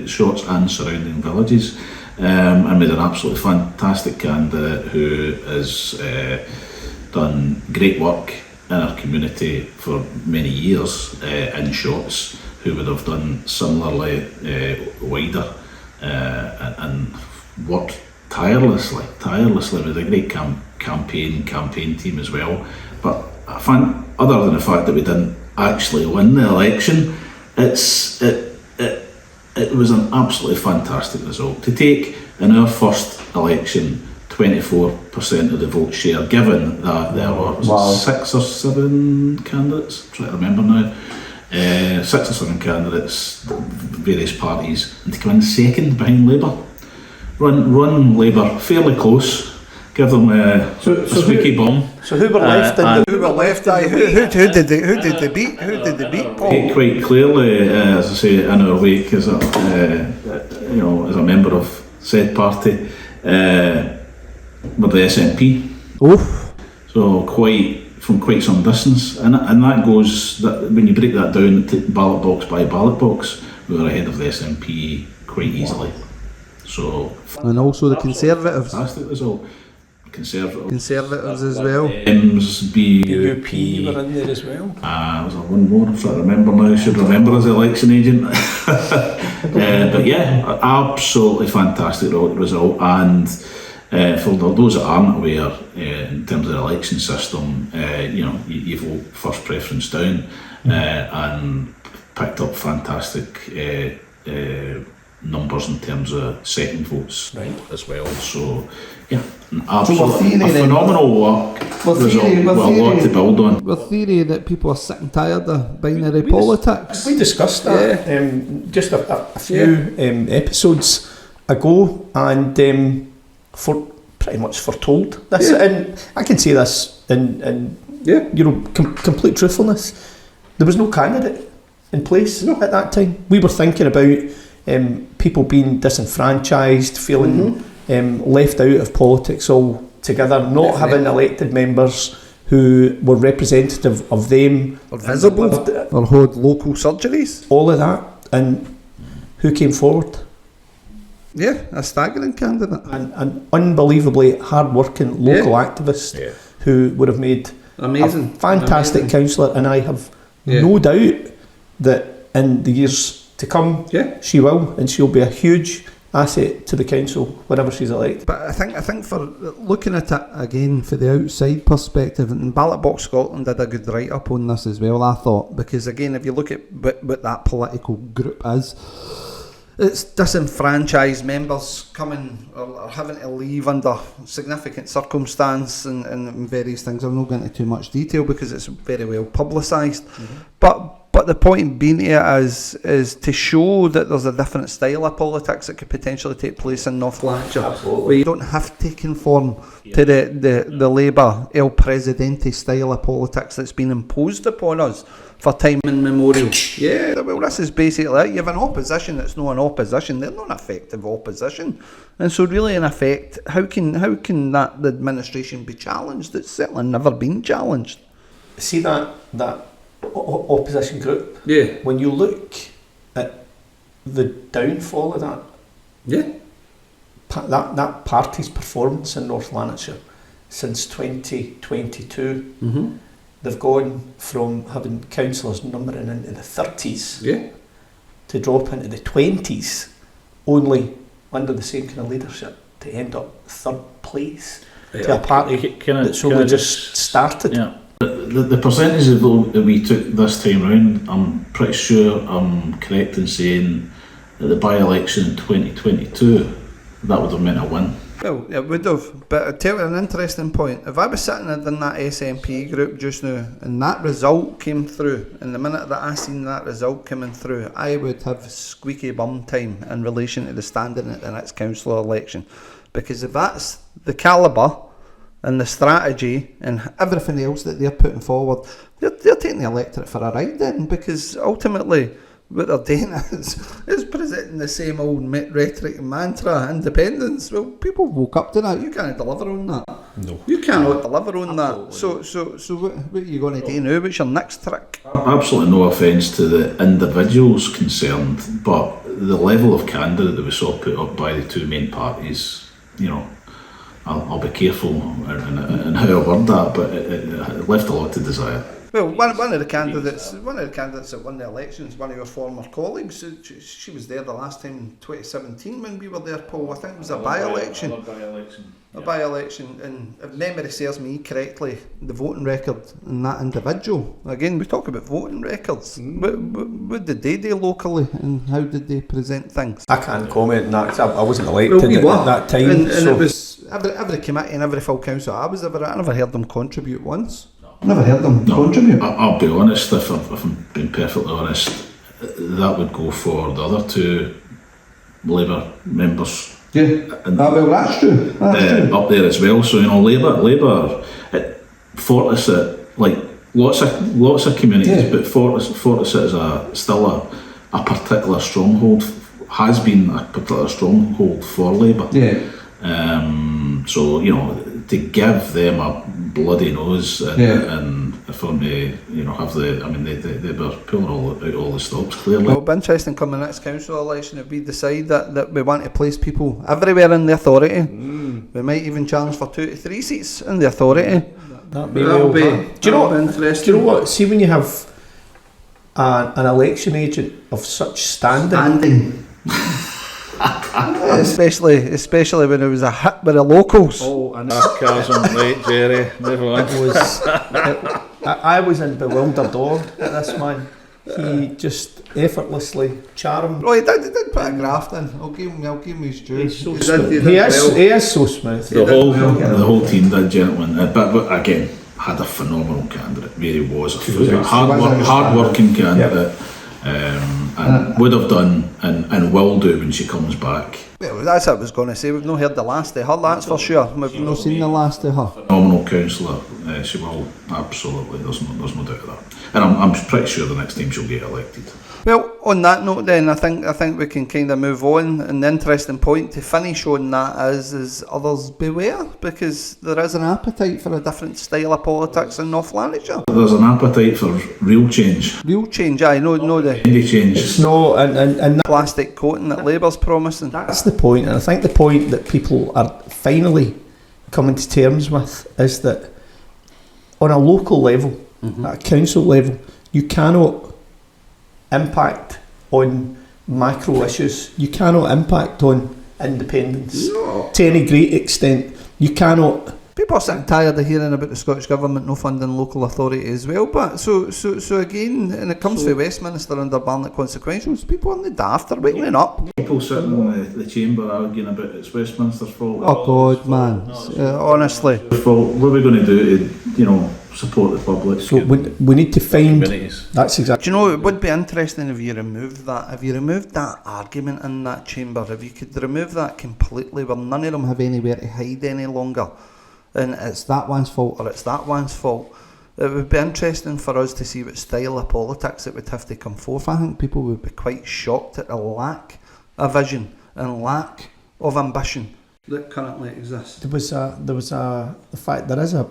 Shotts and surrounding villages. And with an absolutely fantastic candidate who has done great work in our community for many years, in Shotts, who would have done similarly wider, and worked tirelessly with a great campaign team as well. But I find, other than the fact that we didn't actually win the election, it was an absolutely fantastic result. To take in our first election 24% of the vote share, given that there were 6 or 7 candidates, I'm trying to remember now, 6 or 7 candidates, various parties, and to come in second behind Labour. Run Labour fairly close, give them a squeaky bum. So who were left? Who did they beat? Who did they beat, Paul? Quite clearly, as I say, in our wake as a member of said party, with the SNP. So from quite some distance, and that goes, that when you break that down ballot box by ballot box, we were ahead of the SNP quite easily. So, and also the Conservatives. Fantastic result. Conservatives as well. BUP were in there as well. Was there one more? I'm trying to remember now. I should remember as election agent. But yeah, absolutely fantastic result. And for those that aren't aware, in terms of the election system, you vote first preference down, and picked up fantastic numbers in terms of second votes as well. So yeah, absolutely phenomenal work result with a lot to build on. With theory that people are sick and tired of binary politics. We discussed that just a few episodes ago, and pretty much foretold this, and I can say this in complete truthfulness. There was no candidate in place at that time. We were thinking about people being disenfranchised, feeling left out of politics altogether, not having elected members who were representative of them, or visible, or had local surgeries, all of that. And who came forward? Yeah, a staggering candidate. An unbelievably hard-working local activist who would have made a fantastic councillor, and I have no doubt that in the years to come, she will, and she'll be a huge asset to the council whenever she's elected. But I think for looking at it again for the outside perspective, and Ballot Box Scotland did a good write-up on this as well, I thought, because again, if you look at what that political group is, it's disenfranchised members coming or having to leave under significant circumstance and various things. I'm not going into too much detail because it's very well publicised. But But the point being here is to show that there's a different style of politics that could potentially take place in North Lanarkshire. Absolutely. Where you don't have to conform to the Labour El Presidente style of politics that's been imposed upon us for time immemorial. Yeah, well, this is basically it. You have an opposition that's not an opposition. They're not an effective opposition. And so really, in effect, how can that the administration be challenged? It's certainly never been challenged. See that opposition group? Yeah. When you look at the downfall of that, Yeah. that party's performance in North Lanarkshire since 2022, they've gone from having councillors numbering into the 30s Yeah. to drop into the 20s, only under the same kind of leadership to end up third place to a party that's only just started. Yeah. The percentages that we took this time round, I'm pretty sure I'm correct in saying that the by-election in 2022, that would have meant a win. Well, it would have, but I'll tell you an interesting point. If I was sitting in that SNP group just now and that result came through, and the minute that I seen that result coming through, I would have squeaky bum time in relation to the standing at the next council election. Because if that's the calibre and the strategy and everything else that they're putting forward, they're taking the electorate for a ride then, because ultimately what they're doing is presenting the same old rhetoric and mantra, independence. Well, people woke up to that. You can't deliver on that. No. You cannot deliver on that. So what are you going to do now? What's your next trick? Absolutely no offence to the individuals concerned, but the level of candidate that we saw put up by the two main parties, I'll be careful in how I word that, but it left a lot to desire. Well, one of the candidates that won the elections, one of your former colleagues, she was there the last time in 2017 when we were there, Paul. I think it was a by-election. A by-election, and if memory serves me correctly, the voting record in that individual, again, we talk about voting records. What did they do locally and how did they present things? I can't comment on that because I wasn't elected at that time. And it was every committee and every full council I never heard them contribute once. Never heard them contribute. I'll be honest, if I'm being perfectly honest, that would go for the other two Labour members. Yeah, well, that's true. Up there as well. So Labour, Fortissat, like lots of communities, but Fortissat is still a particular stronghold. Has been a particular stronghold for Labour. Yeah. So to give them a bloody nose and for them to have they were pulling all the stops clearly. Well, it'll be interesting coming next council election if we decide that we want to place people everywhere in the authority. We might even challenge for 2 to 3 seats in the authority. That'll be interesting. Do you know what? See, when you have an election agent of such standing. especially when it was a hit with the locals. Oh, and sarcasm, right, Jerry? Move on. I was in bewildered awe at this man. He just effortlessly charmed. Oh, he did put a graft in. I'll give him his due. He's so smooth. He is so smooth. The whole team did, gentlemen. But again, had a phenomenal candidate. Really was a hard-working candidate. And would have done and will do when she comes back. Well, that's what I was going to say. We've not heard the last of her, that's for sure. We've not seen the last of her. Phenomenal councillor. She will absolutely. There's no doubt of that. And I'm pretty sure the next time she'll get elected. Well, on that note then, I think we can kind of move on. And the interesting point to finish on that is others beware, because there is an appetite for a different style of politics in North Lanarkshire. There's an appetite for real change. Real change, I know the Change. It's no, and plastic coating that Labour's promising. that's the point, and I think the point that people are finally coming to terms with is that on a local level, at a council level, you cannot impact on macro issues. You cannot impact on independence to any great extent. You cannot. People are sitting tired of hearing about the Scottish Government no funding local authority as well. But so again, when it comes to Westminster under Barnett consequentials, people aren't daft, they're waking up. People sitting in the chamber arguing about it's Westminster's fault. Oh God, man! Honestly. What are we going to do to support the public. So we need to find. Communities. That's exactly. Do you know, it would be interesting if you removed that, if you removed that argument in that chamber, if you could remove that completely, where none of them have anywhere to hide any longer, and it's that one's fault or it's that one's fault. It would be interesting for us to see what style of politics it would have to come forth. I think people would be quite shocked at the lack of vision and lack of ambition that currently exists. The fact there is a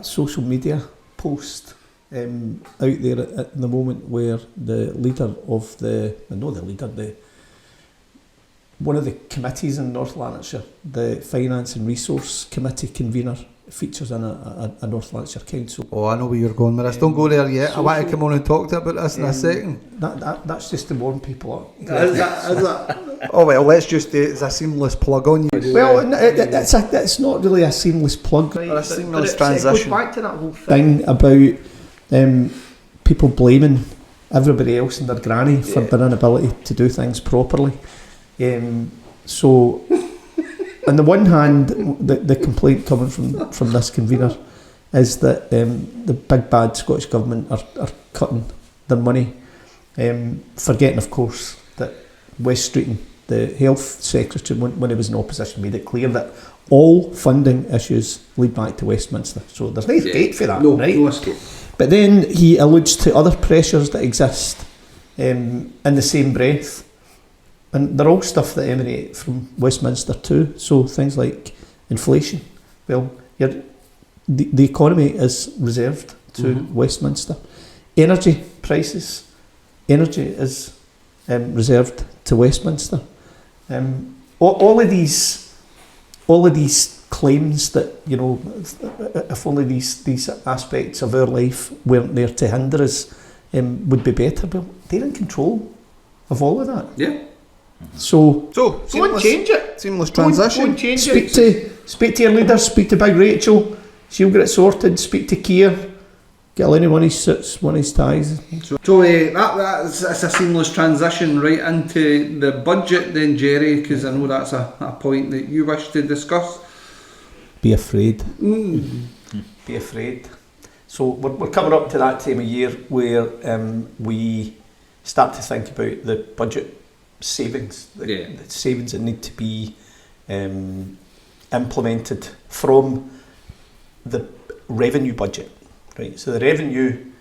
social media post out there at the moment where the leader of one of the committees in North Lanarkshire, the Finance and Resource Committee convener, features in a North Lanarkshire council. Oh, I know where you're going with this. Don't go there yet. I want to come on and talk to you about this in a second. That's just to warm people up. Is that? Oh well, let's just do it as a seamless plug on you. Well, it's not really a seamless plug. Or a seamless transition. It goes back to that whole thing about people blaming everybody else and their granny for their inability to do things properly. So, on the one hand, the complaint coming from this convener is that the big bad Scottish Government are cutting their money, forgetting, of course, that West Streeton, the Health Secretary, when he was in opposition, made it clear that all funding issues lead back to Westminster. So there's no escape for that, right? No escape. But then he alludes to other pressures that exist in the same breath. And they're all stuff that emanate from Westminster too. So things like inflation. Well, the economy is reserved to Westminster. Energy prices. Energy is reserved to Westminster. All of these claims that, you know, if only these aspects of our life weren't there to hinder us, would be better. Well, they're in control of all of that. Yeah. So go and change it. Seamless transition. Go and change speak to your leaders, speak to Big Rachel, she'll get it sorted, speak to Keir, get Lenny one of his suits, one of his ties. That's a seamless transition right into the budget then, Jerry, because I know that's a point that you wish to discuss. Be afraid. Be afraid. So we're coming up to that time of year where we start to think about the budget savings, the savings that need to be implemented from the revenue budget, right? So the revenue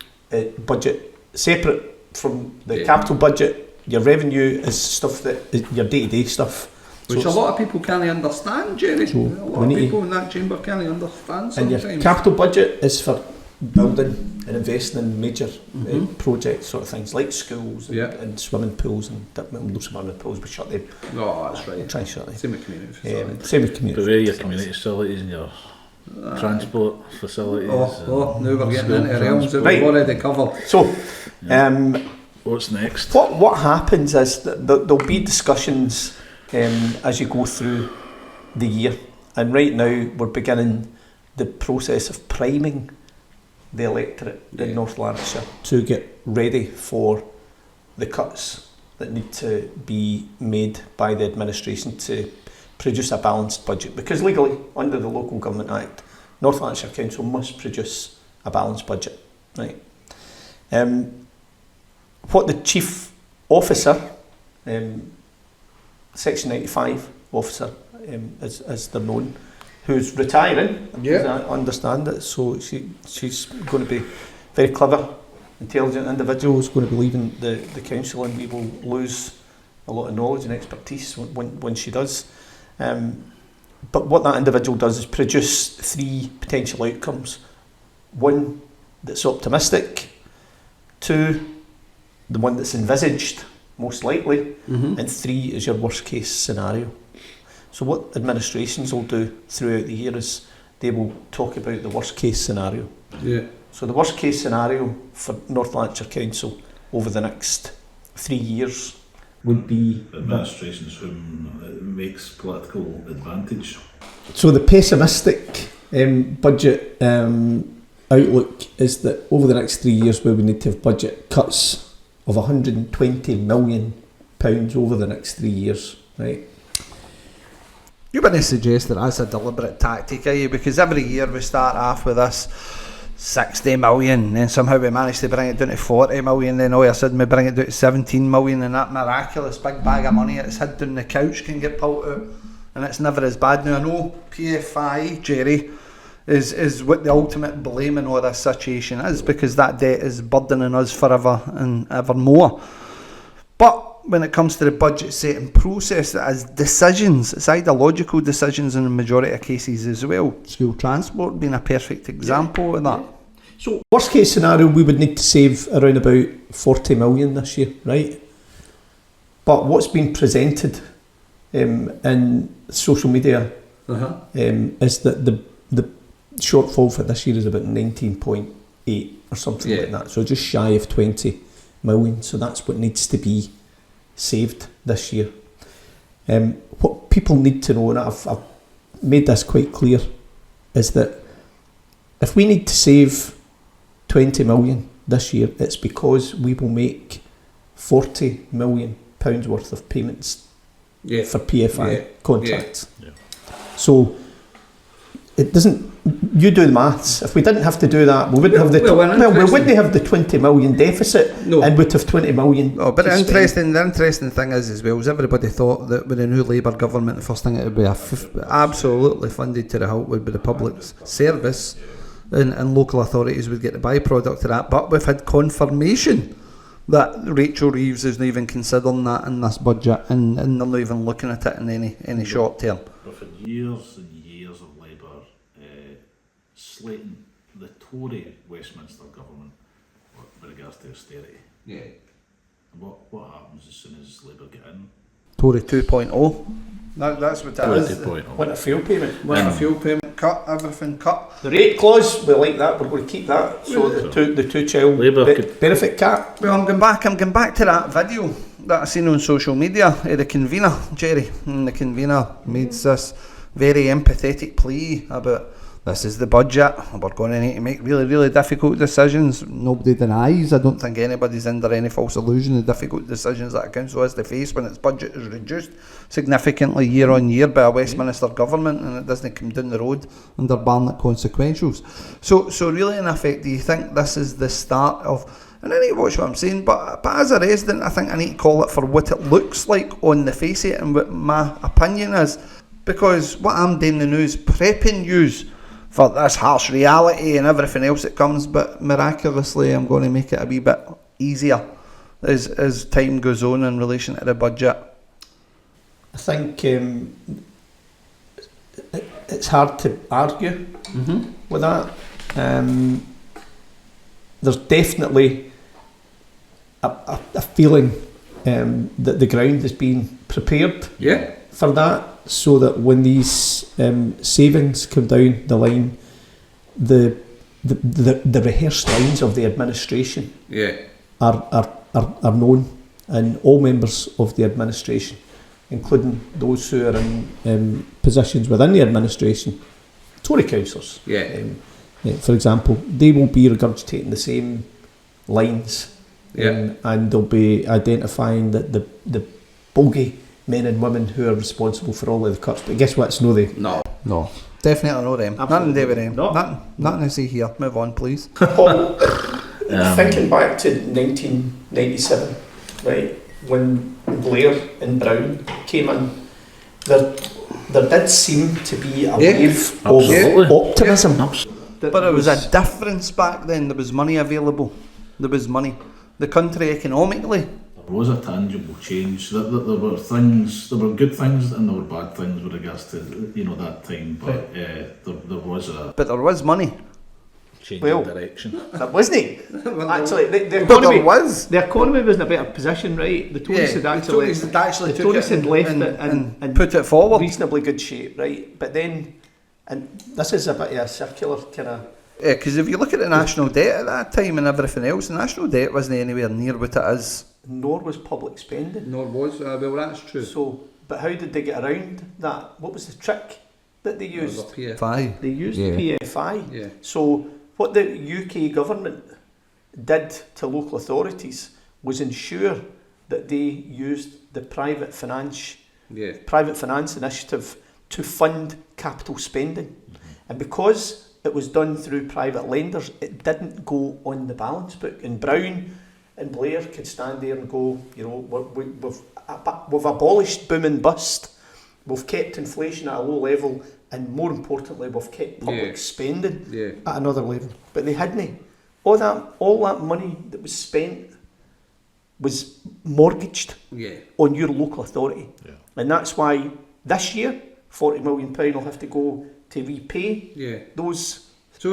budget, separate from the capital budget, your revenue is stuff that is your day-to-day stuff. Which a lot of people can't understand, Jerry. So a lot of people in that chamber can't understand sometimes. And your capital budget is for building and investing in major projects, sort of things like schools and swimming pools, and no swimming pools, we shut them. Oh, that's right. Try and shut them. Same with community facilities. Same with community. But where your community facilities and your transport facilities. Now we're getting into realms that we've already covered. So, what's next? What happens is that there'll be discussions as you go through the year, and right now we're beginning the process of priming the electorate in North Lanarkshire to get ready for the cuts that need to be made by the administration to produce a balanced budget. Because legally, under the Local Government Act, North Lanarkshire Council must produce a balanced budget. Right. What the Chief Officer, Section 95 Officer, as they're known, who's retiring, as I understand it, so she's going to be very clever, intelligent individual, who's going to be leaving the council, and we will lose a lot of knowledge and expertise when she does. But what that individual does is produce 3 potential outcomes. 1 that's optimistic, 2 the one that's envisaged most likely, and 3 is your worst case scenario. So what administrations will do throughout the year is they will talk about the worst case scenario. Yeah. So the worst case scenario for North Lanarkshire Council over the next 3 years would be administrations whom it makes political advantage. So the pessimistic budget outlook is that over the next 3 years we would need to have budget cuts of £120 million over the next 3 years, right? You wouldn't suggest that that's a deliberate tactic, are you? Because every year we start off with this 60 million, then somehow we managed to bring it down to 40 million, then all of a sudden we bring it down to 17 million, and that miraculous big bag of money it's hid down the couch can get pulled out, and it's never as bad. Now I know PFI, Jerry, is what the ultimate blame in all this situation is, because that debt is burdening us forever and ever more. But when it comes to the budget setting process, it has decisions, it's ideological decisions in the majority of cases as well. School transport being a perfect example of that. So worst case scenario, we would need to save around about 40 million this year, right? But what's been presented in social media is that the shortfall for this year is about 19.8 or something like that. So just shy of 20 million. So that's what needs to be saved this year. What people need to know, and I've made this quite clear, is that if we need to save 20 million this year, it's because we will make 40 million pounds worth of payments for PFI contracts. So it doesn't. You do the maths. If we didn't have to do that, we wouldn't have the we wouldn't have the 20 million deficit, and we'd have 20 million. Oh, but the interesting thing is as well is everybody thought that with a new Labour government, the first thing it would be absolutely funded to the hilt would be the public service, and local authorities would get the byproduct of that. But we've had confirmation that Rachel Reeves isn't even considering that in this budget, and they're not even looking at it in any short term. But for years and years of Labour slating the Tory Westminster government with regards to austerity. And what happens as soon as Labour get in? Tory 2.0. That's what that Tory is. 2.0. Want a fuel payment? Want a fuel payment cut, everything cut. The rate clause, we like that. We're going to keep that. So the two child benefit cap. Well, I'm going back to that video that I seen on social media of the convener, Jerry, and the convener made this very empathetic plea about this is the budget, we're going to need to make really, really difficult decisions. Nobody denies, I don't think anybody's under any false illusion, the difficult decisions that a council has to face when its budget is reduced significantly year on year by a Westminster government, and it doesn't come down the road under Barnett consequentials. So really in effect, do you think this is the start of, and I need to watch what I'm saying, but as a resident I think I need to call it for what it looks like on the face of it and what my opinion is, because what I'm doing the news prepping yous for this harsh reality and everything else that comes, but miraculously I'm going to make it a wee bit easier as time goes on in relation to the budget. I think it's hard to argue with that. There's definitely a feeling that the ground is being prepared for that, so that when these savings come down the line, the rehearsed lines of the administration are known, and all members of the administration, including those who are in positions within the administration, Tory councillors, for example, they will be regurgitating the same lines, and they'll be identifying that the bogey men and women who are responsible for all of the cuts. But guess what? It's no they. No. Definitely not them. Absolutely. Nothing to do with them. No. Nothing to see here. Move on, please. Paul, thinking back to 1997, right, when Blair and Brown came in, there did seem to be a wave of optimism. But it was a difference back then. There was money available. There was money. The country economically, There was a tangible change. There were things, there were good things and there were bad things with regards to that time. But there was a. But there was money. Change Well, in direction. That wasn't it. Actually, the economy was in a better position, right? The Tories had actually left it and put it forward. Reasonably good shape, right? But then, and this is a bit of a circular kind of. Yeah, because if you look at the national debt at that time and everything else, the national debt wasn't anywhere near what it is. Nor was public spending. Nor was, well that's true. So, but how did they get around that? What was the trick that they used? PFI. They used PFI. Yeah. So what the UK government did to local authorities was ensure that they used the private finance initiative to fund capital spending. And because it was done through private lenders. It didn't go on the balance book. And Brown and Blair could stand there and go, you know, we've abolished boom and bust, we've kept inflation at a low level, and more importantly, we've kept public spending at another level. But they hadn't. All that money that was spent was mortgaged on your local authority. Yeah. And that's why this year, £40 million will have to go to repay those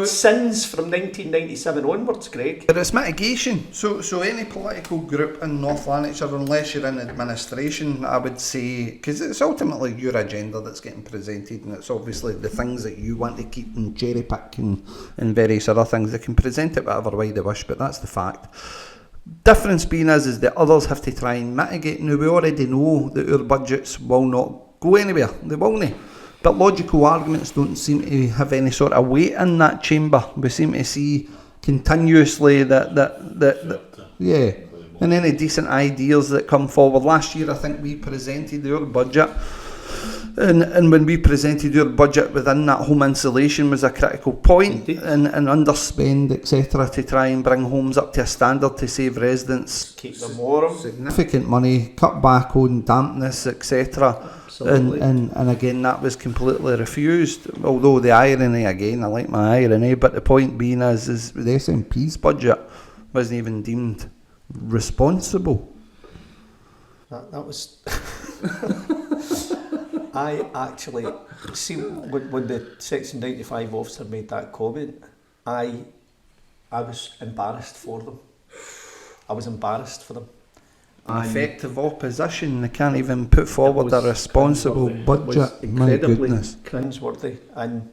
sins from 1997 onwards, Greg. But it's mitigation. So any political group in North Lanarkshire, unless you're in administration, I would say, because it's ultimately your agenda that's getting presented, and it's obviously the things that you want to keep and cherry pick and various other things. They can present it whatever way they wish, but that's the fact. Difference being is that others have to try and mitigate. Now, we already know that our budgets will not go anywhere. They won't. But logical arguments don't seem to have any sort of weight in that chamber. We seem to see continuously that and any decent ideas that come forward. Last year, I think we presented our budget, and when we presented our budget within that, home insulation was a critical point, and underspend, etc., to try and bring homes up to a standard to save residents. Keep them warm. Significant money, cut back on dampness, etc. And again, that was completely refused. Although the irony, again, I like my irony, but the point being is the SNP's budget wasn't even deemed responsible. That was... I actually... See, when the Section 95 officer made that comment, I was embarrassed for them. I was embarrassed for them. An effective opposition, they can't even put forward a responsible budget. Incredibly cringeworthy, and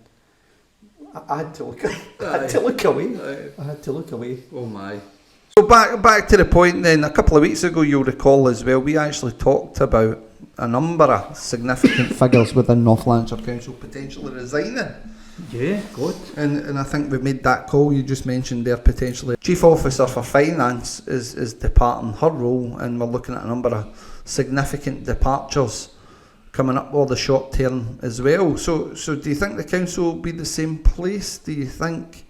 I had to look. I had to look away. Oh my! So back to the point then. A couple of weeks ago, you'll recall as well, we actually talked about a number of significant figures within North Lanarkshire Council potentially resigning. Yeah, good. And I think we made that call you just mentioned there, potentially. Chief Officer for Finance is departing her role, and we're looking at a number of significant departures coming up all the short term as well. So do you think the council will be the same place? Do you think?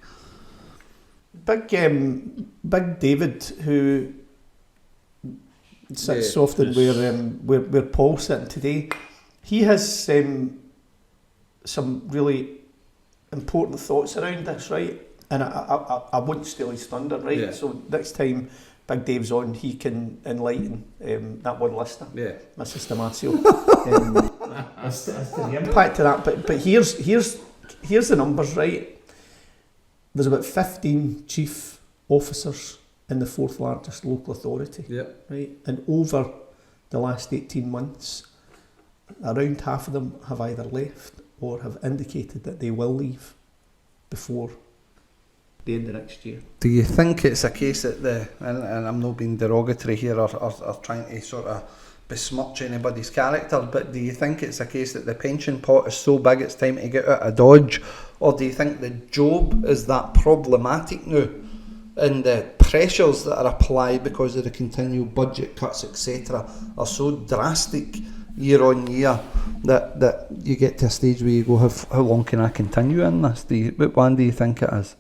Big David, who sits often where Paul's sitting today, he has some really important thoughts around this, right? And I won't steal his thunder, right? Yeah. So next time Big Dave's on, he can enlighten that one listener, Mrs. Damasio, as to the impact of that. But here's the numbers, right? There's about 15 chief officers in the fourth largest local authority, right? And over the last 18 months, around half of them have either left or have indicated that they will leave before the end of next year. Do you think it's a case that and I'm not being derogatory here or trying to sort of besmirch anybody's character, but do you think it's a case that the pension pot is so big it's time to get out of Dodge, or do you think the job is that problematic now and the pressures that are applied because of the continual budget cuts, etc., are so drastic year on year that you get to a stage where you go, how long can I continue in this? What one do you think it is?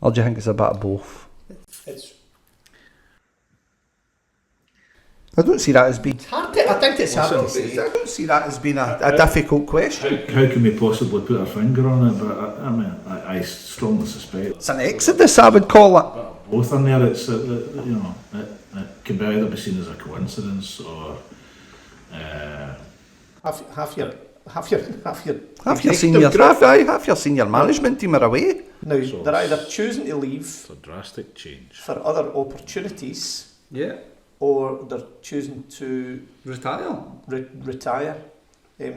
Or do you think it's a bit of both? I don't see that as being... I think it's hard to say. I don't see that as being a difficult question. How can we possibly put our finger on it? But I strongly suspect... It's an exodus, I would call it. Both in there, it's, it can be either be seen as a coincidence or... Half your senior management team are away. Now they're either choosing to leave for drastic change, for other opportunities, or they're choosing to retire.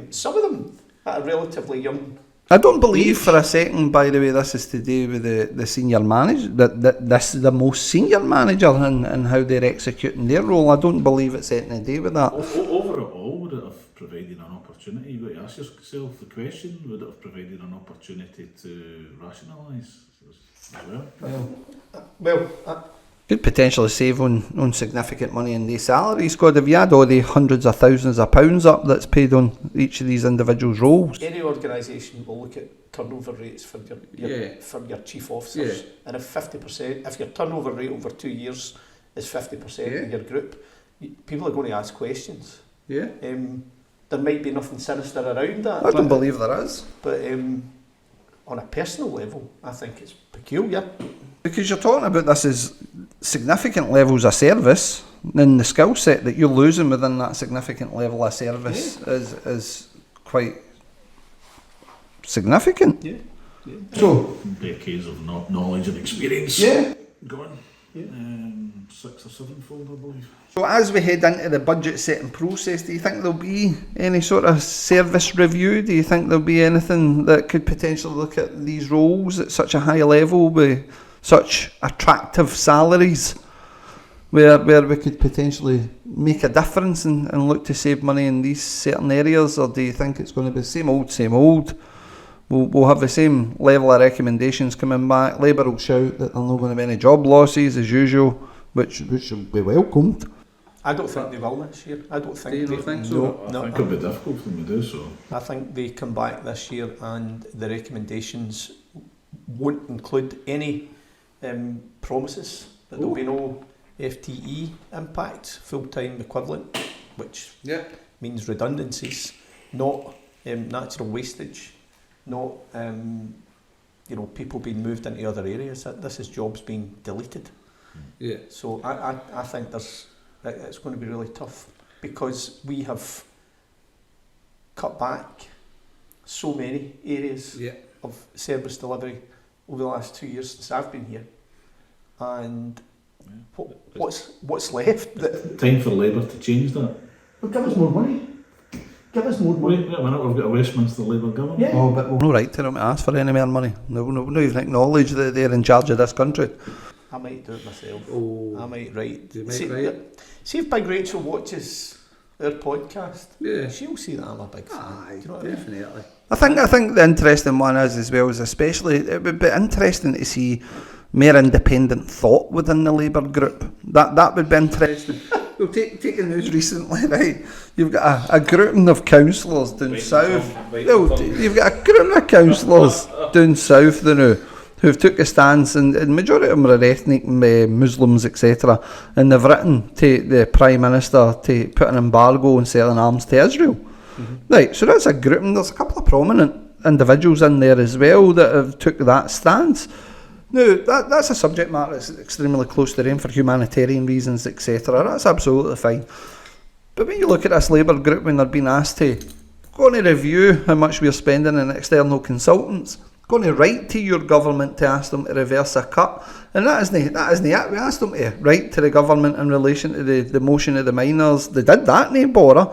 Some of them at a relatively young. I don't believe for a second, by the way, this is to do with the senior manager, that this is the most senior manager and how they're executing their role. I don't believe it's anything to do with that. Overall, would it have provided an opportunity? You've got to ask yourself the question, would it have provided an opportunity to rationalise as well? Could potentially save on significant money in these salaries. God, if you add all the hundreds of thousands of pounds up that's paid on each of these individuals' roles. Any organisation will look at turnover rates for your chief officers, and if 50%, if your turnover rate over 2 years is 50% in your group, people are going to ask questions. Yeah. There might be nothing sinister around that. I don't believe there is. But on a personal level, I think it's peculiar. Because you're talking about this as significant levels of service, then the skill set that you're losing within that significant level of service is quite significant. Yeah. So, decades of knowledge and experience. Gone. 6 or 7-fold, I believe. So as we head into the budget setting process, do you think there'll be any sort of service review? Do you think there'll be anything that could potentially look at these roles at such a high level with such attractive salaries where we could potentially make a difference and look to save money in these certain areas? Or do you think it's going to be the same old? We'll have the same level of recommendations coming back. Labour will shout that there are not going to be any job losses as usual, which will be welcomed. I don't think they will this year. I don't think. Do you think so? No, I think it'll be difficult for them to do so. I think they come back this year and the recommendations won't include any promises that there'll be no FTE impact, full-time equivalent, which means redundancies, not natural wastage, not people being moved into other areas. This is jobs being deleted. Yeah. So I think it's going to be really tough because we have cut back so many areas of service delivery over the last 2 years since I've been here, and what's left? Time for Labour to change that. Well, give us more money. Give us more money. Wait a minute, we've got a Westminster Labour government. Yeah. Oh, but we've no right to them to ask for any more money. No even acknowledge that they're in charge of this country. I might do it myself. Oh. I might write. You might write. See if Big Rachel watches our podcast. Yeah. She'll see that I'm a big fan. Aye, Do you know what I mean? definitely. I think the interesting one is as well is especially it would be interesting to see more independent thought within the Labour group. That would be interesting. Well, take the news recently, right? You've got a grouping of councillors down south. You've got a grouping of councillors down south now who've took a stance, and the majority of them are ethnic Muslims, etc. And they've written to the Prime Minister to put an embargo on selling arms to Israel. Mm-hmm. Right, so that's a grouping. There's a couple of prominent individuals in there as well that have took that stance. Now, that's a subject matter that's extremely close to them for humanitarian reasons, etc. That's absolutely fine. But when you look at this Labour group, when they're being asked to go on a review how much we're spending on external consultants, going to write to your government to ask them to reverse a cut, and that isn't it. We asked them to write to the government in relation to the motion of the miners. They did that, no bother,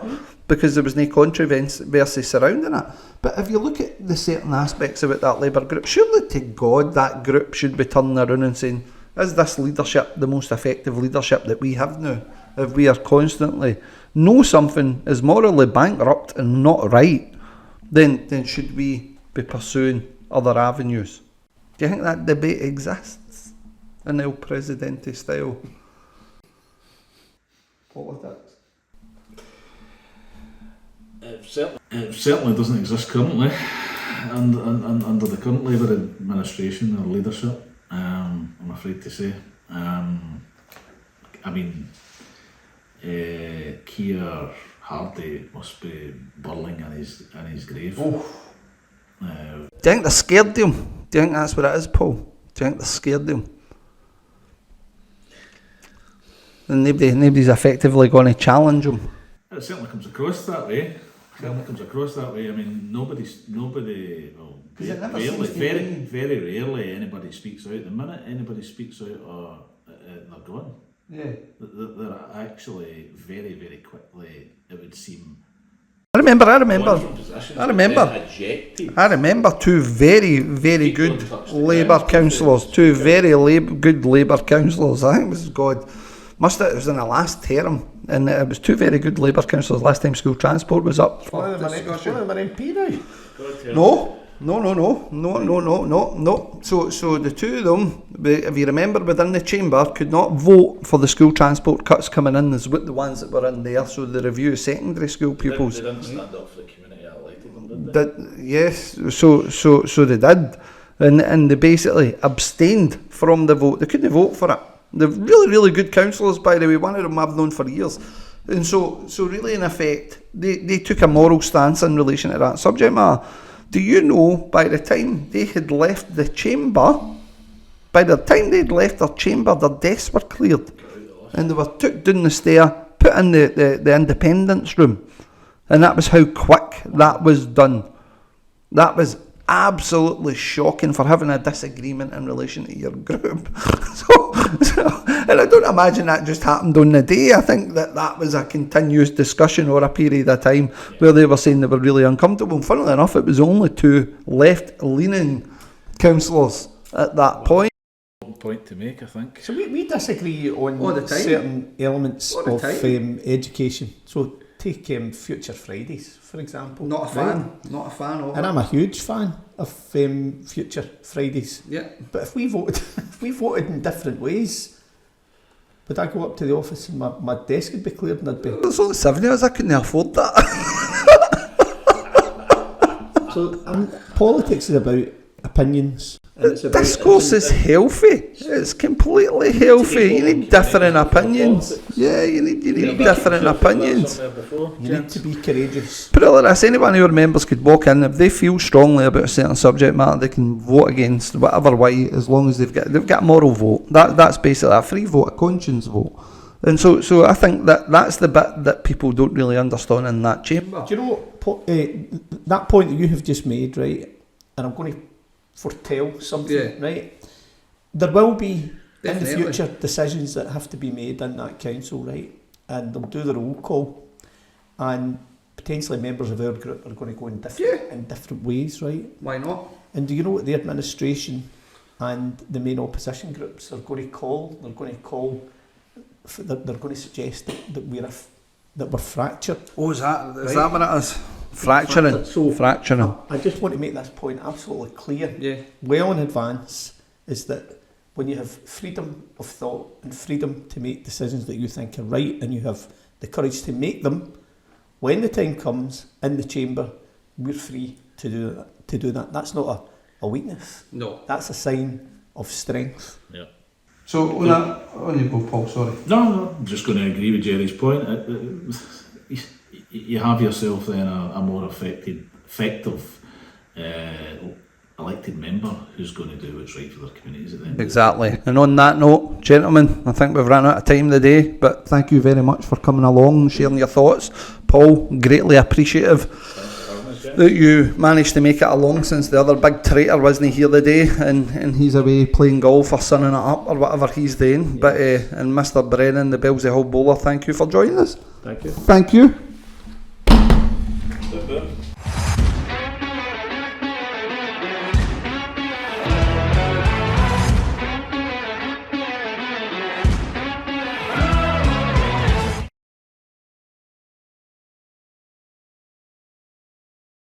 because there was no controversy surrounding it. But if you look at the certain aspects of it, that Labour group, surely to God that group should be turning around and saying, is this leadership the most effective leadership that we have now? If we are constantly know something is morally bankrupt and not right, then should we be pursuing other avenues? Do you think that debate exists in El Presidente style politics? It certainly doesn't exist currently, and under the current Labour administration or leadership, I'm afraid to say. Keir Hardie must be burling in his grave. Do you think they're scared of him? Do you think that's what it is, Paul? Do you think they're scared of him? And nobody's effectively going to challenge him? It certainly comes across that way. I mean, nobody. Well, very rarely anybody speaks out. The minute anybody speaks out, they're gone. Yeah. They're actually very, very quickly, it would seem. I remember two very, very good Labour councillors. Two very good Labour councillors. I think it was it was in the last term, and it was two very good Labour councillors last time school transport was up. One of them an MP now. No. So the two of them, if you remember, within the chamber, could not vote for the school transport cuts coming in as with the ones that were in there. So the review of secondary school pupils. They didn't stand up for the community that elected them, did they? Yes. So they did, and they basically abstained from the vote. They couldn't vote for it. They're really good councillors, by the way. One of them I've known for years. And so really, in effect, they took a moral stance in relation to that subject matter. Do you know, by the time they had left the chamber, their desks were cleared. And they were took down the stair, put in the independence room. And that was how quick that was done. That was absolutely shocking for having a disagreement in relation to your group. And I don't imagine that just happened on the day. I think that was a continuous discussion over a period of time where they were saying they were really uncomfortable. And funnily enough, it was only two left-leaning councillors at that point. Point to make, I think. So we disagree on All the time. certain elements All the of time. education. So take Future Fridays, for example. Not a fan of And it. I'm a huge fan of Future Fridays. Yeah. But if we voted in different ways, would I go up to the office and my desk would be cleared and I'd be... There's only 7 years, I couldn't afford that. So politics is about opinions. And it's about, Discourse is healthy. It's completely healthy. You need different opinions. Yeah, you need different opinions. you need to be courageous. Put it like this, anyone who members could walk in, if they feel strongly about a certain subject matter, they can vote against whatever way, as long as they've got a moral vote. That's basically a free vote, a conscience vote. And so I think that's the bit that people don't really understand in that chamber. Do you know what, that point that you have just made, right? And I'm going to foretell something, right? There will be in the future decisions that have to be made in that council, right? And they'll do the roll call, and potentially members of our group are going to go in different ways, right? Why not? And do you know what the administration and the main opposition groups are going to call? They're going to suggest that we're fractured. Oh, is that what it is? Fracturing. Fracturing. I just want to make this point absolutely clear. Yeah. Well in advance, is that when you have freedom of thought and freedom to make decisions that you think are right, and you have the courage to make them, when the time comes in the chamber, we're free to do that. That's not a weakness. No. That's a sign of strength. Yeah. So on you go, Paul, sorry. No, I'm just going to agree with Jerry's point. You have yourself then a more effective elected member who's going to do what's right for their communities at the end. Exactly. And on that note, gentlemen, I think we've run out of time today, but thank you very much for coming along and sharing your thoughts. Paul, greatly appreciative that you managed to make it along, since the other big traitor wasn't here today, and he's away playing golf or sunning it up or whatever he's doing. But and Mr. Brennan, the Bellsy Hall bowler, thank you for joining us. Thank you. Thank you. Super.